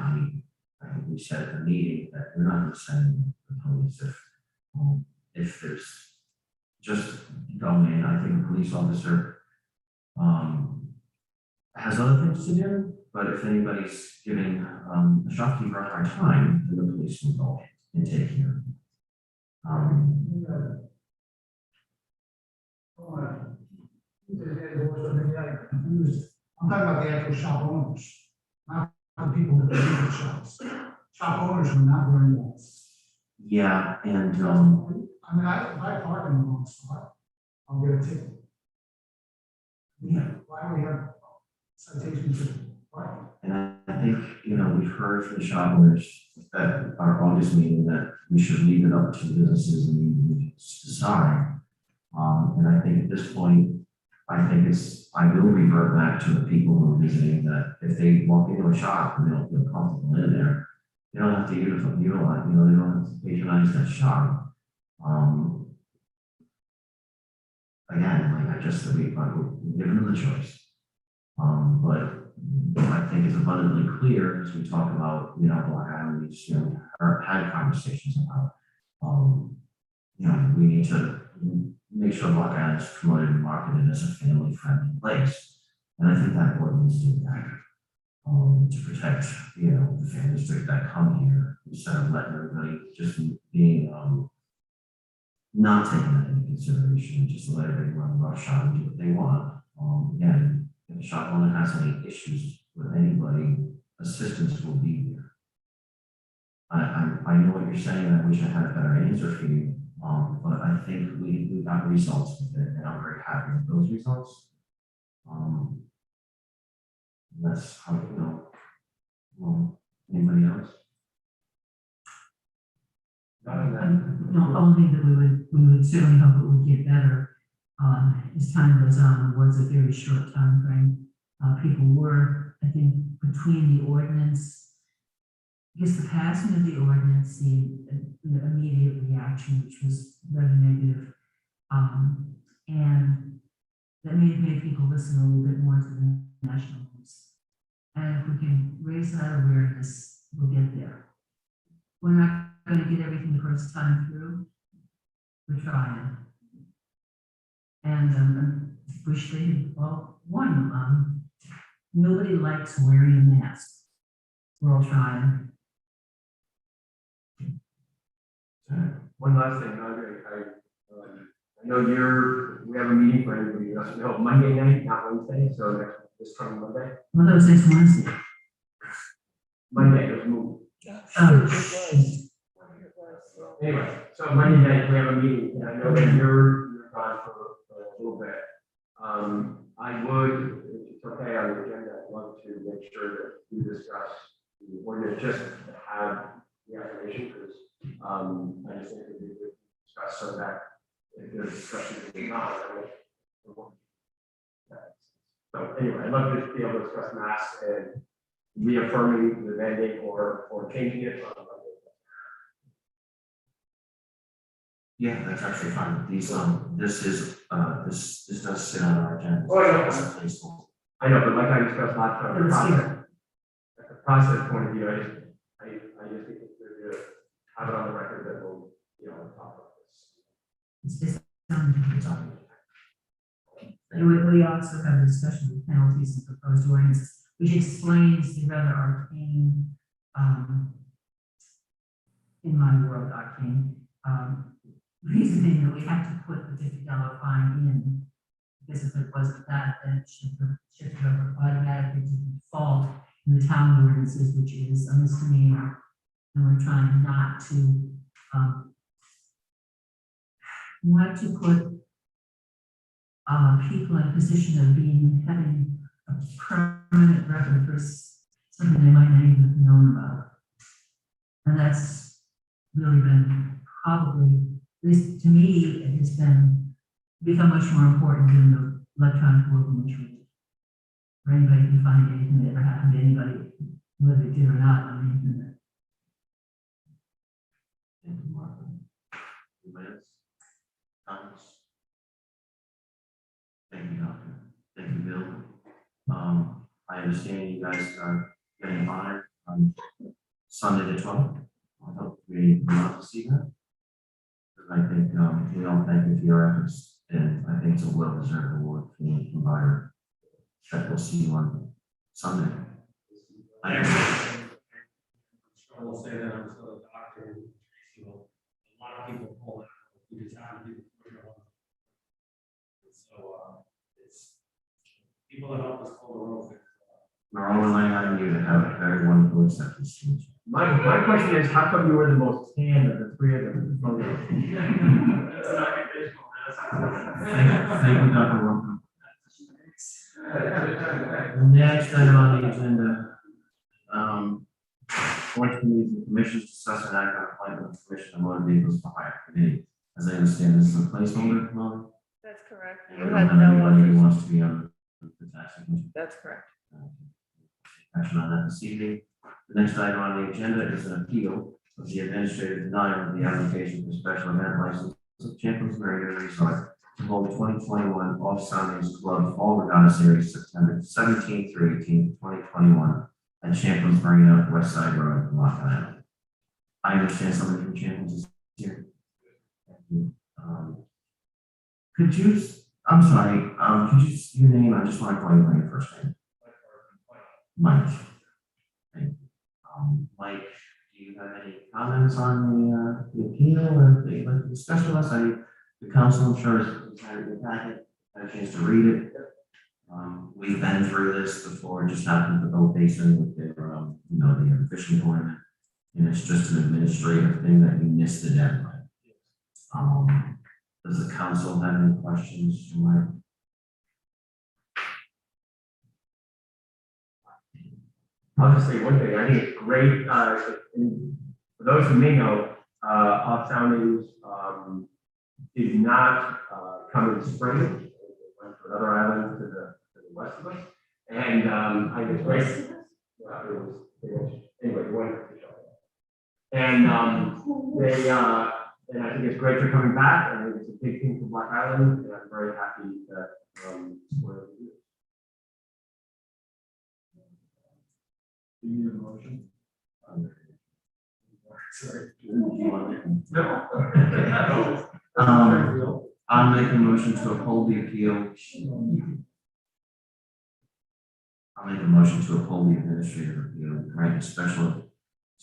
think we said at the meeting that we're not going to send the police if there's just going in. I think a police officer has other things to do, but if anybody's giving a shopkeeper a hard time, then the police will go and take care of it. I'm talking about the actual shop owners, not the people that run the shops. Shop owners are not wearing masks. Yeah, and If I park in the wrong spot, I'll get a ticket. yeah. Why do we have citations of think, you know, we've heard from the shop owners at our August meeting that we should leave it up to businesses and individuals to decide. And I think at this point, I will revert back to the people who are visiting that if they walk into a shop and they don't feel comfortable in there, they don't have to utilize, they don't have to patronize that shop. Again, like I just said, we're giving them the choice. But I think it's abundantly clear as we talk about, Black Island, had conversations about, we need to make sure Black Island is promoted and marketed as a family-friendly place. And I think that ordinance did that, to protect, the families that come here, instead of letting everybody just being, not taking that into consideration, just to let everybody run roughshod and do what they want. Again, if the shop owner has any issues with anybody, assistance will be there. I know what you're saying, I wish I had a better answer for you, but I think we got results with it, and I'm very happy with those results. That's how, anybody else? No, only that we would certainly hope it would get better, as time goes on. It was a very short time frame. People were, I think, between the ordinance, I guess the passing of the ordinance, the immediate reaction, which was very negative, and that may have made people listen a little bit more to the national news. And if we can raise that awareness, we'll get there. We're not going to get everything the first time through. We're trying. And wish they had, nobody likes wearing a mask. We're all trying. One last thing, Andre, I know we have a meeting for anybody who doesn't know, Monday night, not Wednesday, so this coming Monday. Well, that was next Wednesday. Monday, it was moved. Oh, Anyway, so Monday night, we have a meeting, and I know that you're gone for a little bit. I would, if it's okay on the agenda, I'd love to make sure that we discuss the ordinance, just to have the information, because I just think that we could discuss so that if there's discussion going on, so anyway, I'd love to be able to discuss masks and reaffirming the mandate or changing it. Yeah, that's actually fine. These, this does sit on our agenda. Oh, yeah. It's a placeholder. I know, but like I discussed last time, It was here. at the process point of view, I just think it's good to have it on the record that we'll, talk about this. it's on. And we also have a discussion with penalties and proposed ordinances, which explains the rather arcane, in my world, arcane, reasoning that we have to put the $50 fine in, because if it wasn't that, then it should have automatically to default in the town ordinances, which is a misdemeanor. And we're trying not to, put people in a position of having a permanent record for something they might not even have known about. And that's really been probably, at least to me, it has become much more important than the electronic world in which we live. Where anybody can find anything that ever happened to anybody, whether they did or not, on the internet. Thank you, Martha. Lance? Thomas? Thank you, Doctor. Thank you, Bill. I understand you guys are getting honored on Sunday the 12th. I hope we love to see that. I think, thank you for your efforts, and I think it's a well-deserved award for the provider that we'll see you on Sunday. I will say that I'm still a doctor, a lot of people pull out, we just have to do the so it's people that help us pull the rope. We're all relying on you to have a very wonderful acceptance speech. My question is, how come you were the most tan of the three of them? Thank you, Dr. Walker. Next item on the agenda, Board committees and commissions discuss an act on appointment of commission of motor vehicles for hire committee. As I understand, this is a placeholder, Molly? That's correct. And You we don't had have no anybody who interest. wants to be on the tax commission. That's correct. Action on that this evening. The next item on the agenda is an appeal of the administrative denial of the application for special event license of Champions Marina Resort to hold 2021 Off Sundays Club Fall Regatta Series September 17th through 18th, 2021 at Champions Marina, West Side Road, Rock Island. I understand somebody from Champions is here. Thank you. Could you, I'm sorry, could you, your name, I just want to call you by your first name. Mike. Thank you. Mike, do you have any comments on the appeal or that you'd like to discuss with us? The council, I'm sure, has had your packet, had a chance to read it. We've been through this before, it just happened with the boat basin with their, the fishing tournament. And it's just an administrative thing that we missed the deadline. Does the council have any questions, Mike? I'll just say one thing, I think it's great, and for those who may know, Off Soundings, did not, come in spring. They went to another island to the west of us, and, I think it's great. Yeah, anyway, they went to the show. And, and I think it's great they're coming back, and I think it's a big thing for Black Island, and I'm very happy that, we're able to do it. Do you need a motion? Sorry. No. I'll make a motion to uphold the appeal. I'll make a motion to uphold the administrative appeal, grant a special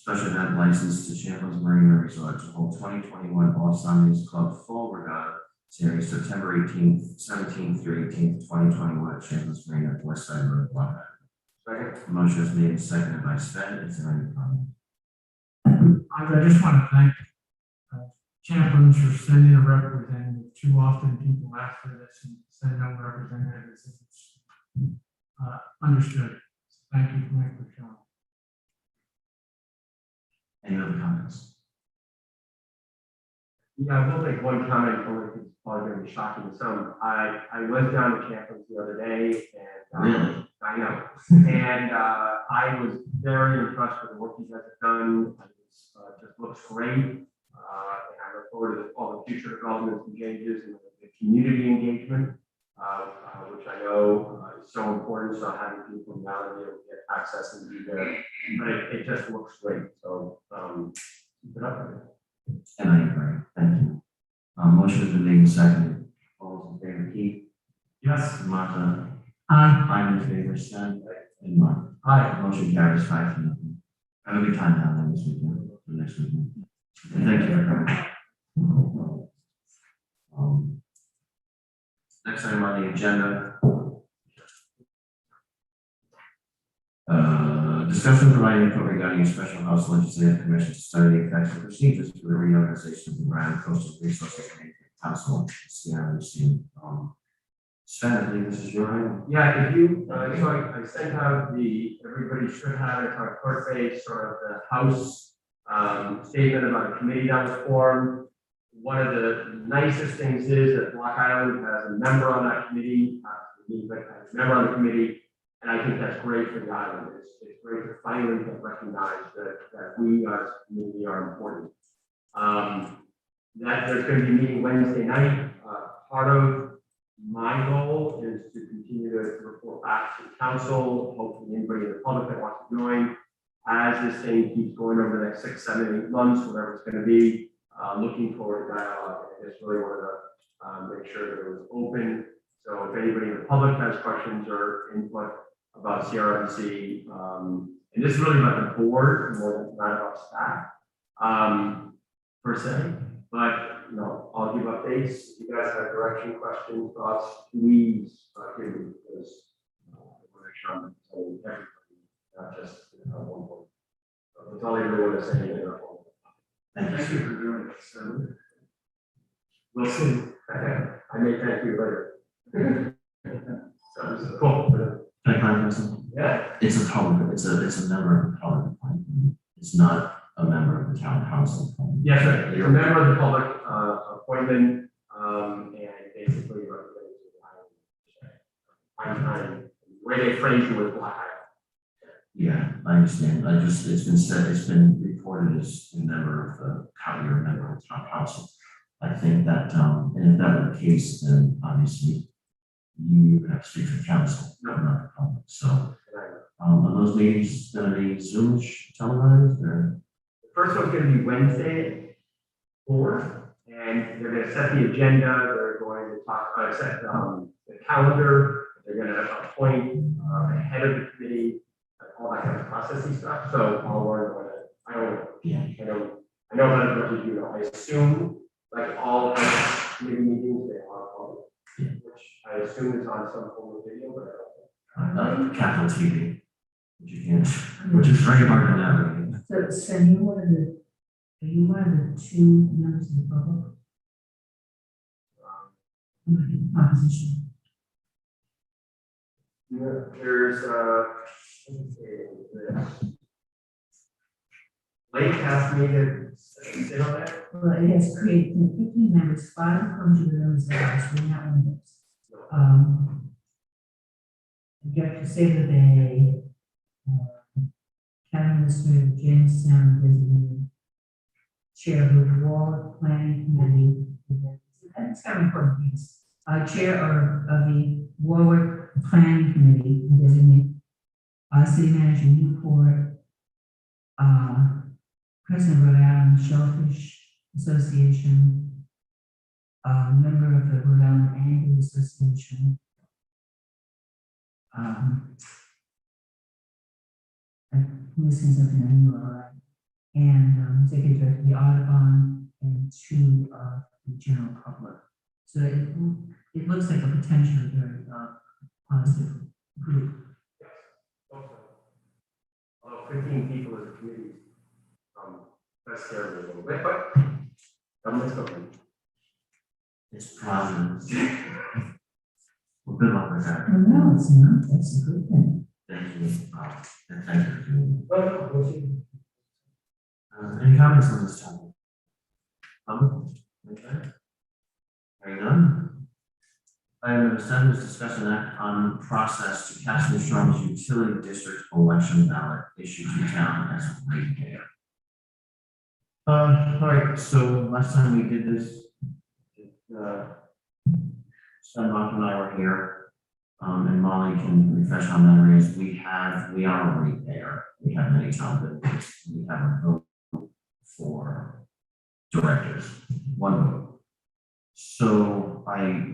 event license to Champlain's Marina Resort to hold 2021 Off Sundays Club Fall Regatta Series September 18th, 17th through 18th, 2021 at Champlain's Marina at West Side Road, Block Island. Second. Motion is made and seconded by Sven. Is there any comment? I just want to thank Champlain's for sending a representative. Too often people ask for this and send no representatives. It's understood. Thank you, Mike, for showing. Any other comments? Yeah, I will make one comment, only because it's probably going to be shocking to some. I was down to Champlain's the other day, and Really? I know, and I was very impressed with the work you guys have done. It just looks great, and I look forward to all the future developments and changes and the community engagement, which I know is so important. So having people from now be able to get access and be there, but it just looks great. So keep it up. And I agree. Thank you. Motion has been made and seconded. All those in favor, Keith? Yes. Martha? Aye. I'm in favor, Sven? And Mark? Aye. Motion carries 5-0. Have a good time down there this weekend, for next weekend. And thank you for coming. Next item on the agenda. Discussion providing input regarding a special house legislative commission to study the effects and procedures for the reorganization of the Grand Coastal Resources Management Council, CRMC. Sven, I believe this is your item. Yeah, if you, so I sent out everybody should have it, our court base, sort of the House statement about a committee that was formed. One of the nicest things is that Block Island has a member on that committee, a member on the committee, and I think that's great for the island. It's great to finally get recognized that we as a community are important. That there's going to be a meeting Wednesday night. Part of my goal is to continue to report back to the council, hopefully anybody in the public that wants to join, as this thing keeps going over the next 6, 7, 8 months, whatever it's going to be. Looking forward to dialogue. I just really wanted to make sure that it was open. So if anybody in the public has questions or input about CRMC, and this is really about the board more than not about staff, per se, but I'll give updates. If you guys have direction, questions, thoughts, please give me, because I want to make sure I'm telling everybody, not just one point. So it's all I really want to say. Thank you. for doing it. So, We'll see. I may thank you later. So, cool. Can I comment on something? Yeah. It's it's a public, it's a member of the public appointment. It's not a member of the town council. Yes, sir. You're a member of the public, appointment, and basically represents the I'm, the way they phrase you was black. Yeah, I understand. It's been said, it's been reported as a member of the county or a member of the town council. I think that, and if that were the case, then obviously you would have to speak for the council, not the public. So, are those meetings gonna be Zoom televised or? The first one's gonna be Wednesday, 4, and they're gonna set the agenda, they're going to talk, set, the calendar, they're gonna appoint, the head of the committee, all that kind of processy stuff, so I'll learn what I don't, Yeah. I know about it as much as you know, I assume, like all of committee meetings, they are public, which I assume is on some form of video, but I don't know. Capital TV, which is very hard to navigate. So Sven, are you one of the 2 members of the public? Opposition. There's, let me see, Blake asked me to sit on that. Well, it has created 15 members, 5 come to the members of the house, we're not one of those. Director Saber Bay, County Administrator Jamestown designated Chair of the Warwick Planning Committee, and it's kind of important things. Chair of the Warwick Planning Committee, designate City Manager Newport, President of Rhode Island Shellfish Association, member of the Rhode Island Angler Association. I'm missing something I knew, all right. And Executive Director of the Audubon and 2 of the general public. So it looks like a potentially very positive group. Although 15 people as a committee, that's scary a little bit, but government's government. It's Providence. Well, good luck with that. No, it's not, that's a good thing. Thank you. And thank you for doing Well, we'll see. that. Any comments on this topic? Okay. Hearing none. Item number 7 is discuss an act on process to cast the Sharp's utility district election ballot issued to town as a ratepayer. All right, so last time we did this, Stenbach and I were here, and Molly can refresh our memories. We are a ratepayer. We have many town buildings. We have a vote for directors, 1 vote. So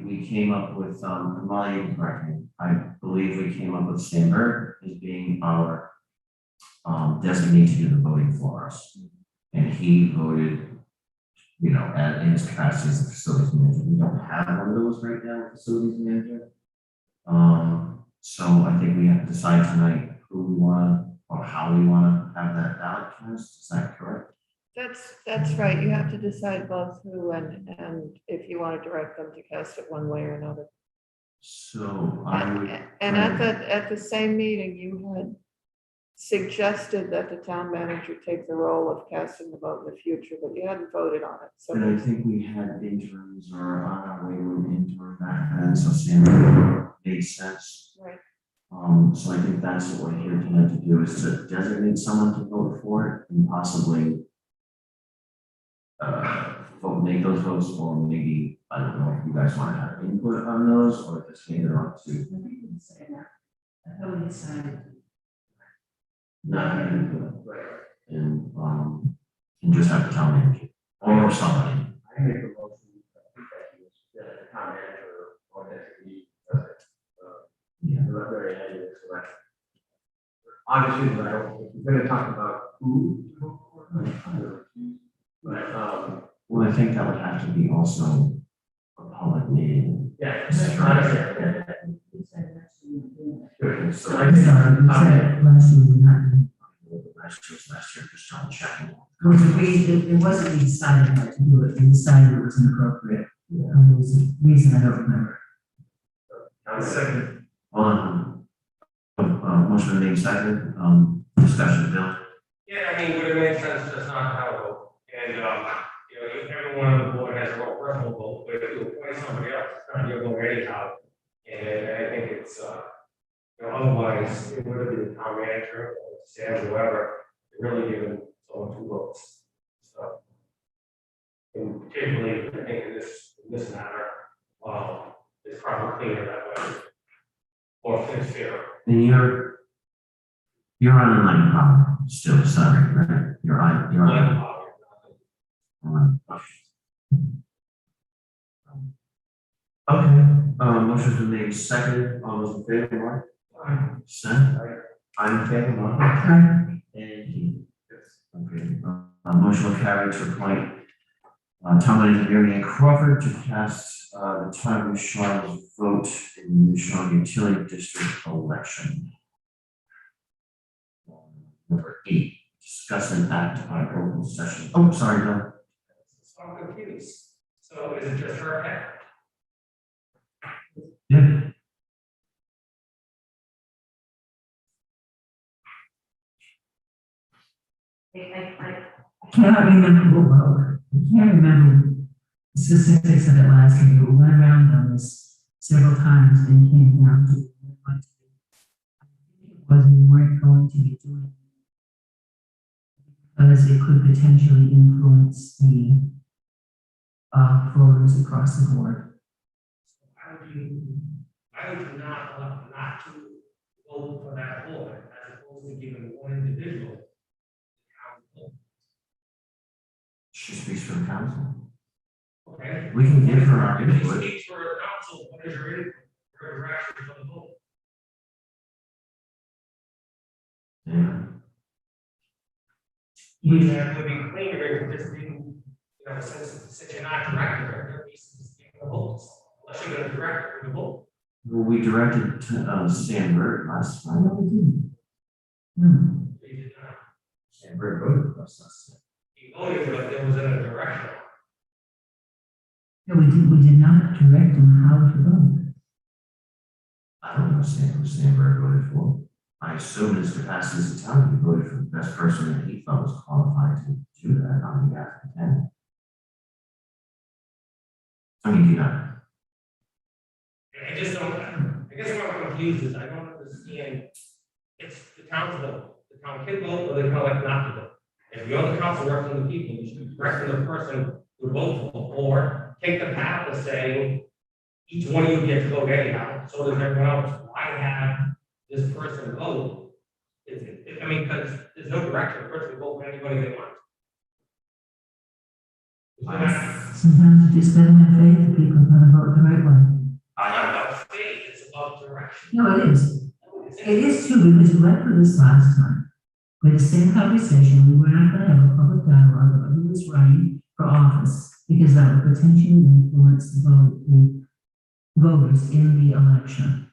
we came up with, Molly, you can correct me, I believe we came up with Sandberg as being our designee to do the voting for us. And he voted, you know, in his capacity as a facilities manager. We don't have one of those right now, facilities manager. So I think we have to decide tonight who we want or how we want to have that ballot cast. Is that correct? That's right. You have to decide both who and if you want to direct them to cast it one way or another. So I would. And at the same meeting, you had suggested that the town manager take the role of casting the vote in the future, but you hadn't voted on it. So And I think we had interims or on our way with interim back then, so Sam made sense. right. So I think that's what we're here tonight to do, is to designate someone to vote for it and possibly make those votes, or maybe, I don't know if you guys want to have input on those, or just hand it off to. I thought we decided. Not have input, and just have the town manager, or somebody. I make a motion that the town manager or designee does it. Yeah. Not very heavy selection. Obviously, I don't, if we're gonna talk about who to vote for, but, Well, I think that would have to be also a public meeting. yeah, That's honestly, right. yeah. Good, so I'm sorry, you said last year we not. last year, just double checking. It wasn't we decided not to do it, we decided it was inappropriate. There was a reason I don't remember. Second. Motion made second, discussion, Bill. Yeah, I mean, would it make sense just not to have a vote? And, you know, if everyone on the board has a personal vote, but if you appoint somebody else, it's not your vote anyhow. And I think it's, you know, otherwise, it would have been the town manager or Sam, whoever, really given someone 2 votes. So. And particularly, I think in this matter, it's probably cleaner that way. Or it's fair. And you're on line power still, sorry, right? You're on. Okay, motion's been made second, all those in favor, Mark? Sam? I'm in favor, Mark? And he? Okay, motion will carry to appoint town manager Mary Ann Crawford to cast the town of Shaw's vote in the Shaw Utility District election. Number 8, discuss an act on open session. Oh, sorry, Bill. So I'm confused. So is it just her act? Yeah. I cannot remember, well, I can't remember the specifics of it last year, but we went around on this several times and came down to what was we weren't going to be doing because it could potentially influence the voters across the board. I would not elect not to vote for that board as opposed to giving one individual. She speaks for the council. Okay. We can give her our If she input. speaks for a council, what is your input? Her direction for the vote? Yeah. It would be cleaner if it just didn't, you know, since you're not directing her, there needs to be the votes. Unless you're gonna direct her to vote. Well, we directed to Sam Bird last time. No, we didn't. No. You did not. Sam Bird voted for us last time. You voted, but there was in a direction. No, we did not direct them how to vote. I don't know who Sam Bird voted for. I assume in his capacity as a town, he voted for the best person that he thought was qualified to do that on behalf of the town. I mean, you know. I just don't, I guess what I'm confused is I don't understand, it's the town's vote, the town can vote or the town like not to vote. If you're the council representing the people, you should be directing the person who vote for, or take the path of saying, each one of you gets to vote anyhow, so does everyone else. Why have this person vote? I mean, because there's no direction, the person can vote for anybody they want. Sometimes you just gotta have faith that people are gonna vote the right way. I don't know about faith, it's about direction. No, it is. It is too, because we went through this last time. We had the same conversation, we were not gonna have a public dialogue about who was running for office, because that would potentially influence the voters in the election.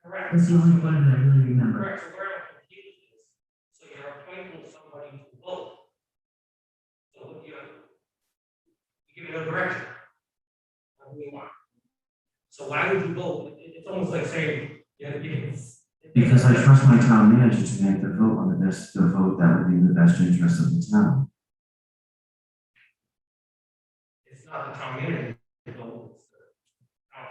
Correct. That's the only part that I really remember. Correct, so where I'm confused is, so you're appointing somebody to vote. So, you know, you give it no direction. What do you want? So why would you vote? It's almost like saying, you know, Because I trust my town manager to make the vote on the vote that would be in the best interest of the town. it's not the town manager vote, it's the town.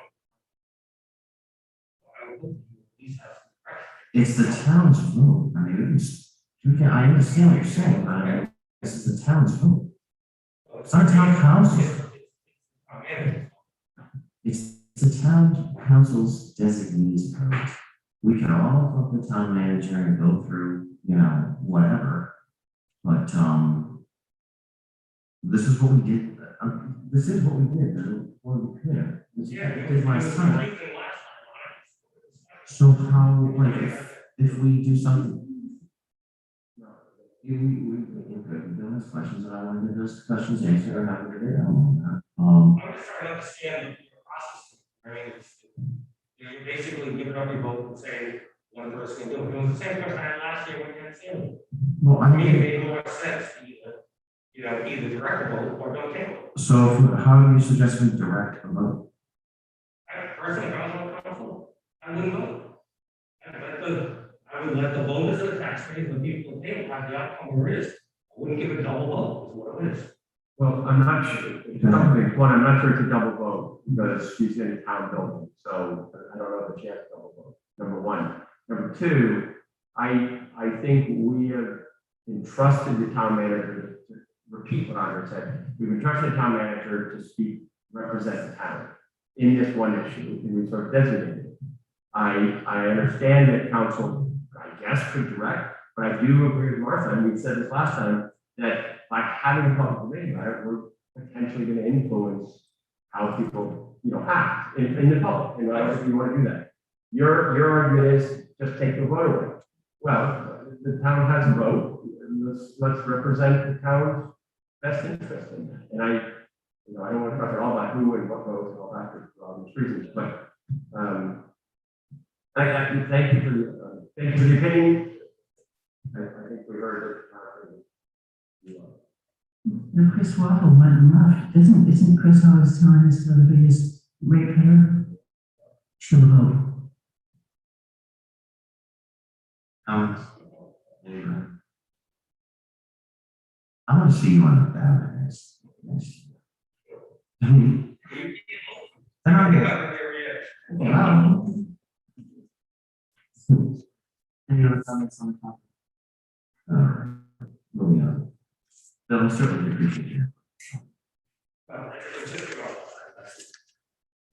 So I would hope you at least have some direction. It's the town's vote. I mean, I understand what you're saying, but I mean, this is the town's vote. It's not town council. Town manager. It's the town council's designees vote. We can all vote the town manager and go through, you know, whatever. But, this is what we did. This is what we did. What we could. This is what we did last time. Everything last time. So how, like, if we do something. We don't have questions, and I want to get those questions answered, or have a good day. I'm just trying to understand your process. I mean, you're basically giving up your vote and saying one person can do it. It was the same question I had last year when you had Stanley. Well, I mean, it made more sense to either direct a vote or don't take a vote. So how do you suggest we direct a vote? I personally, if I was on council, I wouldn't vote. I would let the voters and the taxpayers, the people that pay, have the outcome where it is. I wouldn't give it double vote, is what it is. Well, I'm not sure, a couple things. One, I'm not sure it's a double vote because she's in a town building, so I don't know if she has a double vote, number one. Number two, I think we have entrusted the town manager to repeat what I said. We've entrusted the town manager to speak, represent the town in this one issue, and we sort of designated it. I understand that council, I guess, could direct, but I do agree with Martha, and we said this last time, that by having a public debate about it, we're potentially going to influence how people, act in the public, and I don't think you want to do that. Your argument is just take the vote away. Well, the town has a vote, let's represent the town's best interest in that. And I don't want to talk at all about who and what votes and all that for obvious reasons, but I thank you for the opinion. I think we heard it. And Chris Waffle went and left. Isn't Chris always telling us they're the biggest ratepayer? She'll vote. Anyway. I want to see you on the ballot next year. I mean, they're not good. Wow. Any other comments on the topic? Moving on. Bill, I certainly appreciate you.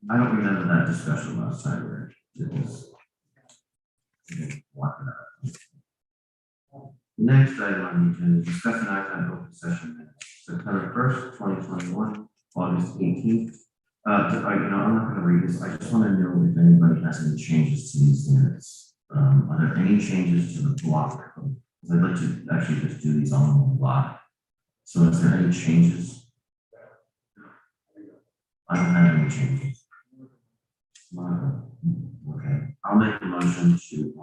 I don't remember that discussion last time where it was. Next item on the agenda is discuss an act on open session minutes, September 1st, 2021, August 18th. I'm not going to read this. I just want to know if anybody has any changes to these minutes. Are there any changes to the block? Because I'd like to actually just do these all in one block. So is there any changes? I don't have any changes. Okay, I'll make a motion to.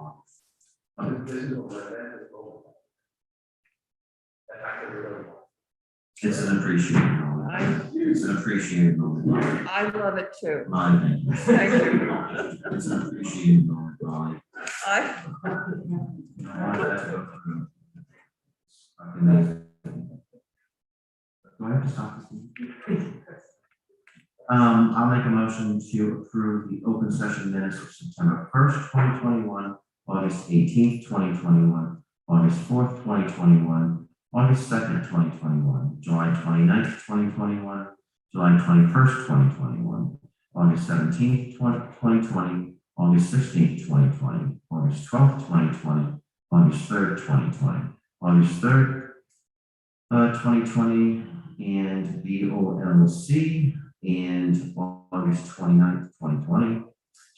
It's an appreciated moment. It's an appreciated moment. I love it too. Molly, thank you. Thank you. It's an appreciated moment, Molly. I, Do I have to stop this meeting? I'll make a motion to approve the open session minutes of September 1st, 2021, August 18th, 2021, August 4th, 2021, August 2nd, 2021, July 29th, 2021, July 21st, 2021, August 17th, 2020, August 16th, 2020, August 12th, 2020, August 3rd, 2020, August 3rd, 2020, and BOLC, and August 29th, 2020,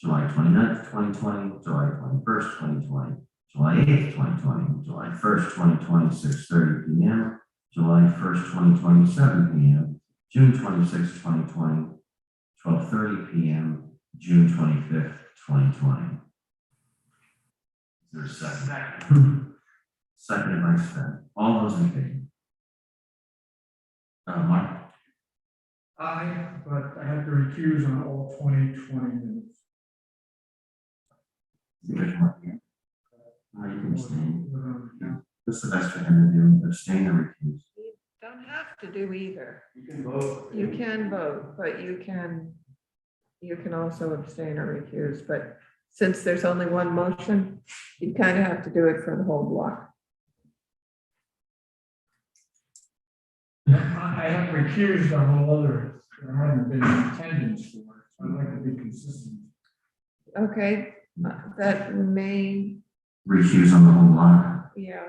July 29th, 2020, July 21st, 2020, July 8th, 2020, July 1st, 2020, 6:30 p.m., July 1st, 2020, 7 p.m., June 26th, 2020, 12:30 p.m., June 25th, 2020. Is there a second? Seconded by Sven. All those in favor? Mark? Aye, but I have to recuse on all 2020 minutes. You can abstain. What's the best for him to do? Abstain or recuse? you don't have to do either. You can vote. You can vote, but you can also abstain or recuse, but since there's only one motion, you kind of have to do it for the whole block. I have recused on all others. I haven't been in attendance for it, so I'd like to be consistent. Okay, that may, Recuse on the whole block. yeah,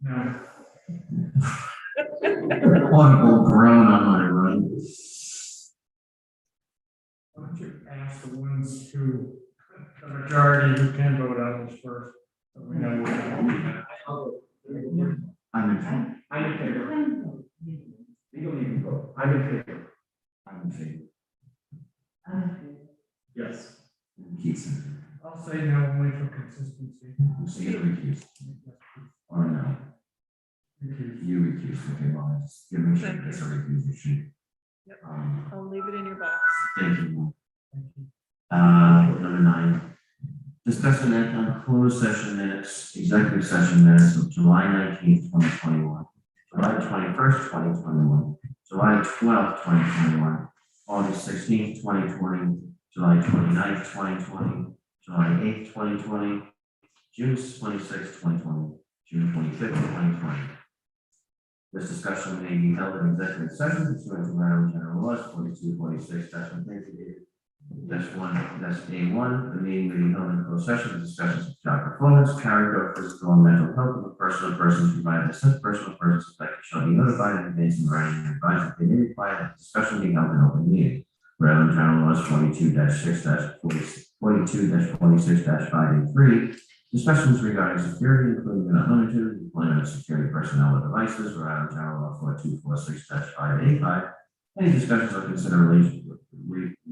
Now, Audible groan on my right. why don't you ask the ones who, the majority who can vote on this first, so we know. I'm in favor. I'm in favor. Legally, you can vote. I'm in favor. I'm in favor. Yes. Keith's in favor. I'll say no only for consistency. So you recuse. Or no? Recuse. You recuse. Okay, well, I just give me a recuse sheet. Yep. Um, I'll leave it in your box. thank you. Number 9, discussion act on closed session minutes, executive session minutes of July 19th, 2021, July 21st, 2021, July 12th, 2021, August 16th, 2020, July 29th, 2020, July 8th, 2020, June 26th, 2020, June 25th, 2020. This discussion may be held in executive session pursuant to Rhode General Laws 4246-1, that's A1, the meeting may be held in closed session to discuss job performance, character, physical and mental health of a person or persons provided that such person or persons affected shall be notified in advance in writing and advised that they may require that the discussion be held in open meeting. Rhode General Laws 42-6-46-5A3, discussions regarding security, including but not limited to deployment of security personnel or devices, Rhode General Law 4246-5A5. Any discussions or considerations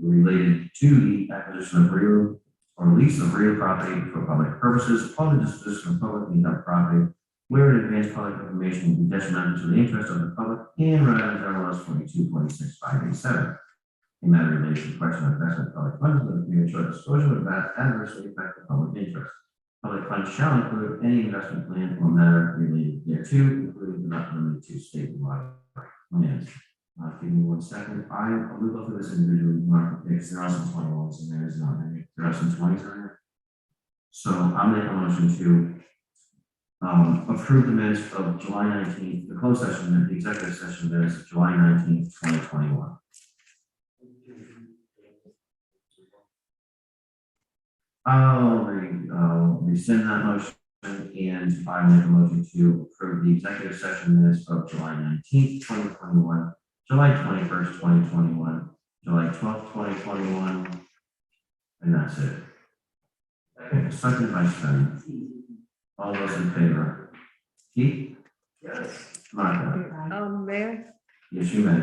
related to the acquisition of real or lease of real property for public purposes or the disposition of publicly held property where in advance public information will be detrimental to the interest of the public and Rhode Island General Laws 4246-5A7. A matter related to the question of investment of public funds with a premature disclosure would adversely affect the public interest. Public funds shall include any investment plan or matter related thereto, including but not limited to statewide plans. Give me 1 second. We'll go through this individually. Mark, because there are some 21s and there is not any. There are some 20s in there. So I'll make a motion to approve the minutes of July 19th, the closed session, the executive session minutes of July 19th, 2021. I'll rescind that motion and I make a motion to approve the executive session minutes of July 19th, 2021, July 21st, 2021, July 12th, 2021, and that's it. Second by Sven. All those in favor? Keith? Yes. Martha? Mayor, Yes, you may.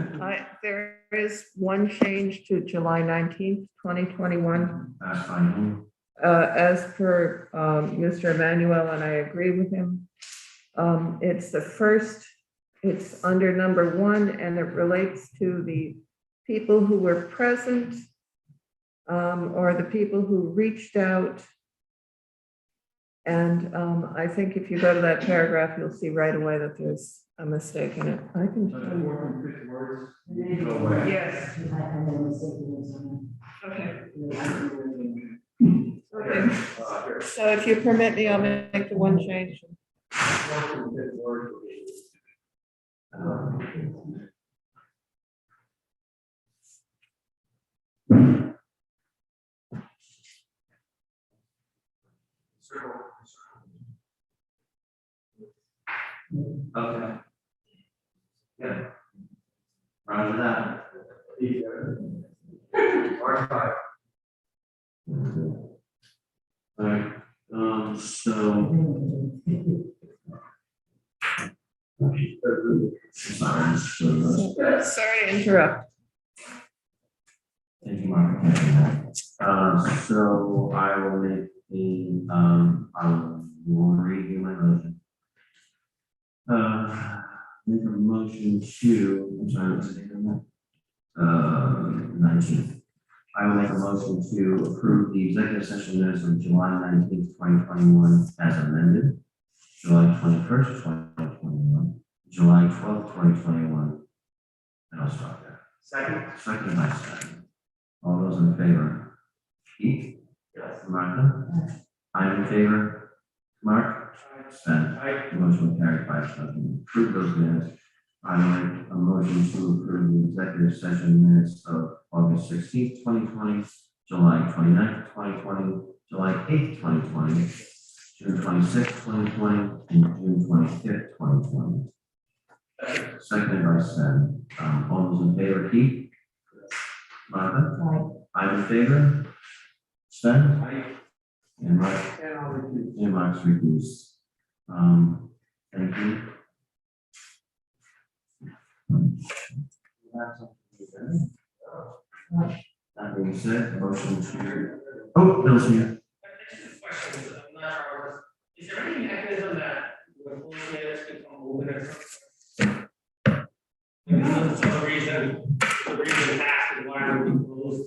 there is one change to July 19th, 2021. That's fine. As per Mr. Emmanuel, and I agree with him. It's under number 1, and it relates to the people who were present or the people who reached out. And I think if you go to that paragraph, you'll see right away that there's a mistake in it. I can. Yes. Okay. So if you permit me, I'll make the one change. Okay. Yeah. Roger that. All right, Sorry to interrupt. Thank you, Mark. So I will make the, I will review my motion. Make a motion to, I'm sorry, what's the date on that? 19th. I will make a motion to approve the executive session minutes of July 19th, 2021 as amended, July 21st, 2021, July 12th, 2021, and I'll stop there. Second by second. All those in favor? Keith? Yes. Martha? I'm in favor. Mark? Sven? Motion carried 5-0. Approve those minutes. I make a motion to approve the executive session minutes of August 16th, 2020, July 29th, 2020, July 8th, 2020, June 26th, 2020, and June 25th, 2020. Seconded by Sven. All those in favor, Keith? Martha? I'm in favor. Sven? And Mark? And Mark's recused. Thank you. That being said, motion to. Oh, Bill's here. Is there any mechanism that would eliminate us from moving it? The reason passed is why we closed,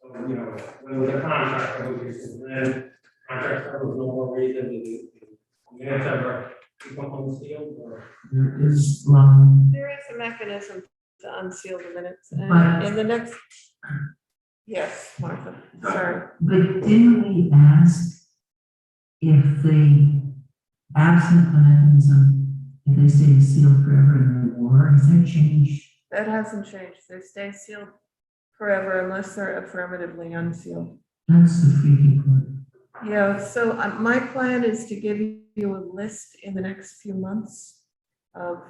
so, you know, There was a contract negotiation, and then contract there was no more reason to, minutes ever become unsealed or. There is, There is a mechanism to unseal the minutes, and But- in the next. Yes, Martha, sorry. but didn't we ask if the absent the mechanism, if they stay sealed forever in the war, has that changed? That hasn't changed. They stay sealed forever unless they're affirmatively unsealed. That's the freaky part. Yeah, so my plan is to give you a list in the next few months of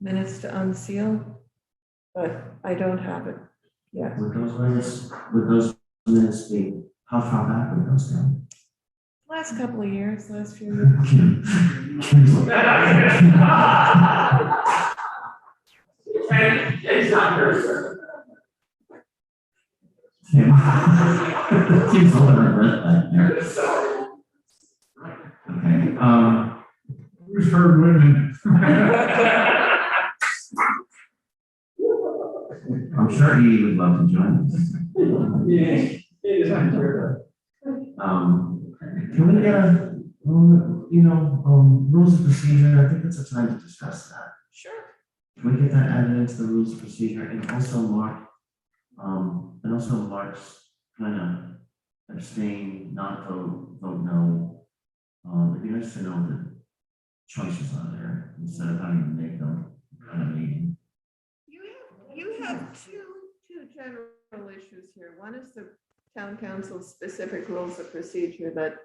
minutes to unseal, but I don't have it yet. Would those minutes be, how far back would those go? Last couple of years, last few years. It's not her. Seems a little bit back there. Okay, Who's heard women? I'm sure he would love to join us. Yeah, it's not her. Can we get a, rules of procedure? I think it's a time to discuss that. Sure. Can we get that added into the rules of procedure and also Mark's kind of abstain, not vote no. It'd be nice to know the choices are there instead of having to make them kind of meeting. You have two general issues here. One is the town council's specific rules of procedure that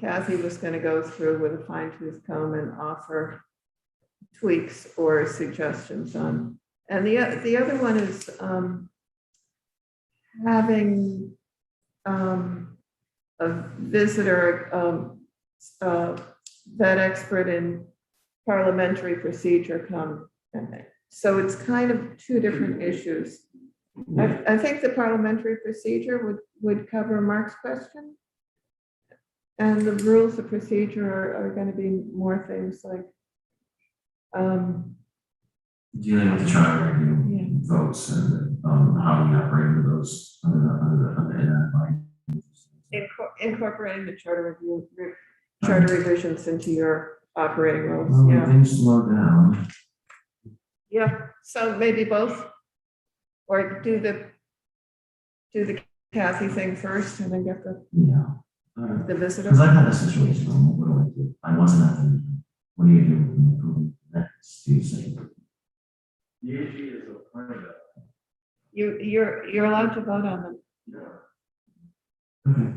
Kathy was going to go through with a fine tooth comb and offer tweaks or suggestions on. And the other one is having a visitor, that expert in parliamentary procedure come. So it's kind of two different issues. I think the parliamentary procedure would cover Mark's question. And the rules of procedure are going to be more things like, Dealing with the charter review Yeah. votes and how we operate with those under that. incorporating the charter revisions into your operating Well, rules. when Yeah. things slow down. Yeah, so maybe both, or do the Kathy thing first and then get Yeah. the visitor. Because I've had a situation, what do I do? I wasn't at the meeting. What do you do when approving next Tuesday? Usually is a part of it. You're allowed to vote on them. Okay.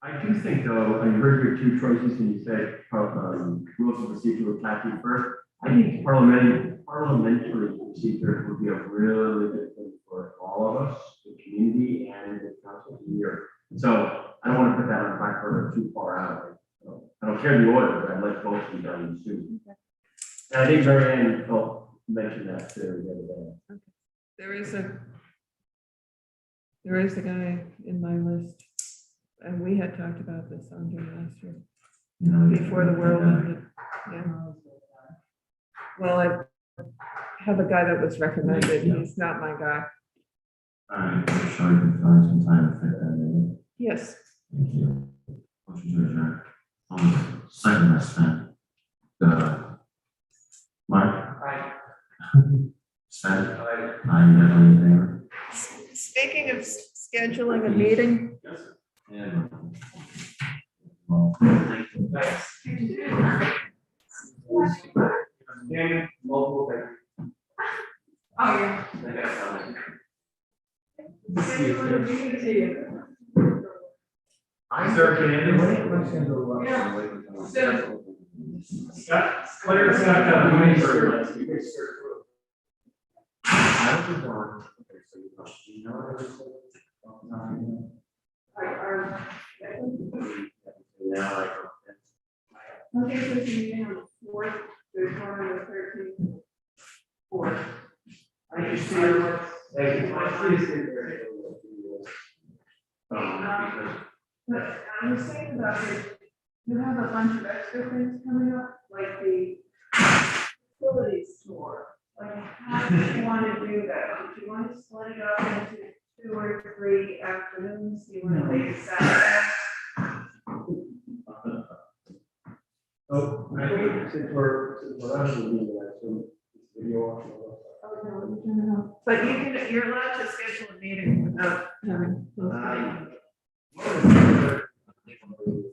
I do think though, I heard your two choices and you said, rules of procedure with Kathy first. I think parliamentary procedure would be a really good thing for all of us, the community and the council here. So I don't want to put that on the back burner too far out. I don't care the order, but I'd like both to be done soon. And I think Mary Ann mentioned that too the other day. There is a guy in my list, and we had talked about this on the last year, You know, before the world ended. Yeah. Well, I have a guy that was recommended. He's not my guy. All right, I'm sure you can find some time to fit that in. Yes. Thank you. Motion to adjourn. Second, that's Sven. Mark? Right. Sven? Aye, you definitely in favor? Speaking of scheduling a meeting, Yeah. Well, thank you. Yeah, multiple things. oh, yeah. I serve Scott, Claire, Scott, I was born. Okay, so you know what I was saying? Now I don't. Okay, so it's meeting on the 4th, there's one on the 13th. 4th. I just see your. Thank you. But I was saying about it, you have a bunch of extra things coming up, like the facilities tour. Like, how do you want to do that? Do you want to split it up into 2 or 3 afternoons, do you want to make it Saturday? Oh, I think since we're out of the meeting, I assume it's video option. Oh, no, we turn it off. But you're allowed to schedule a meeting without having. closed meeting.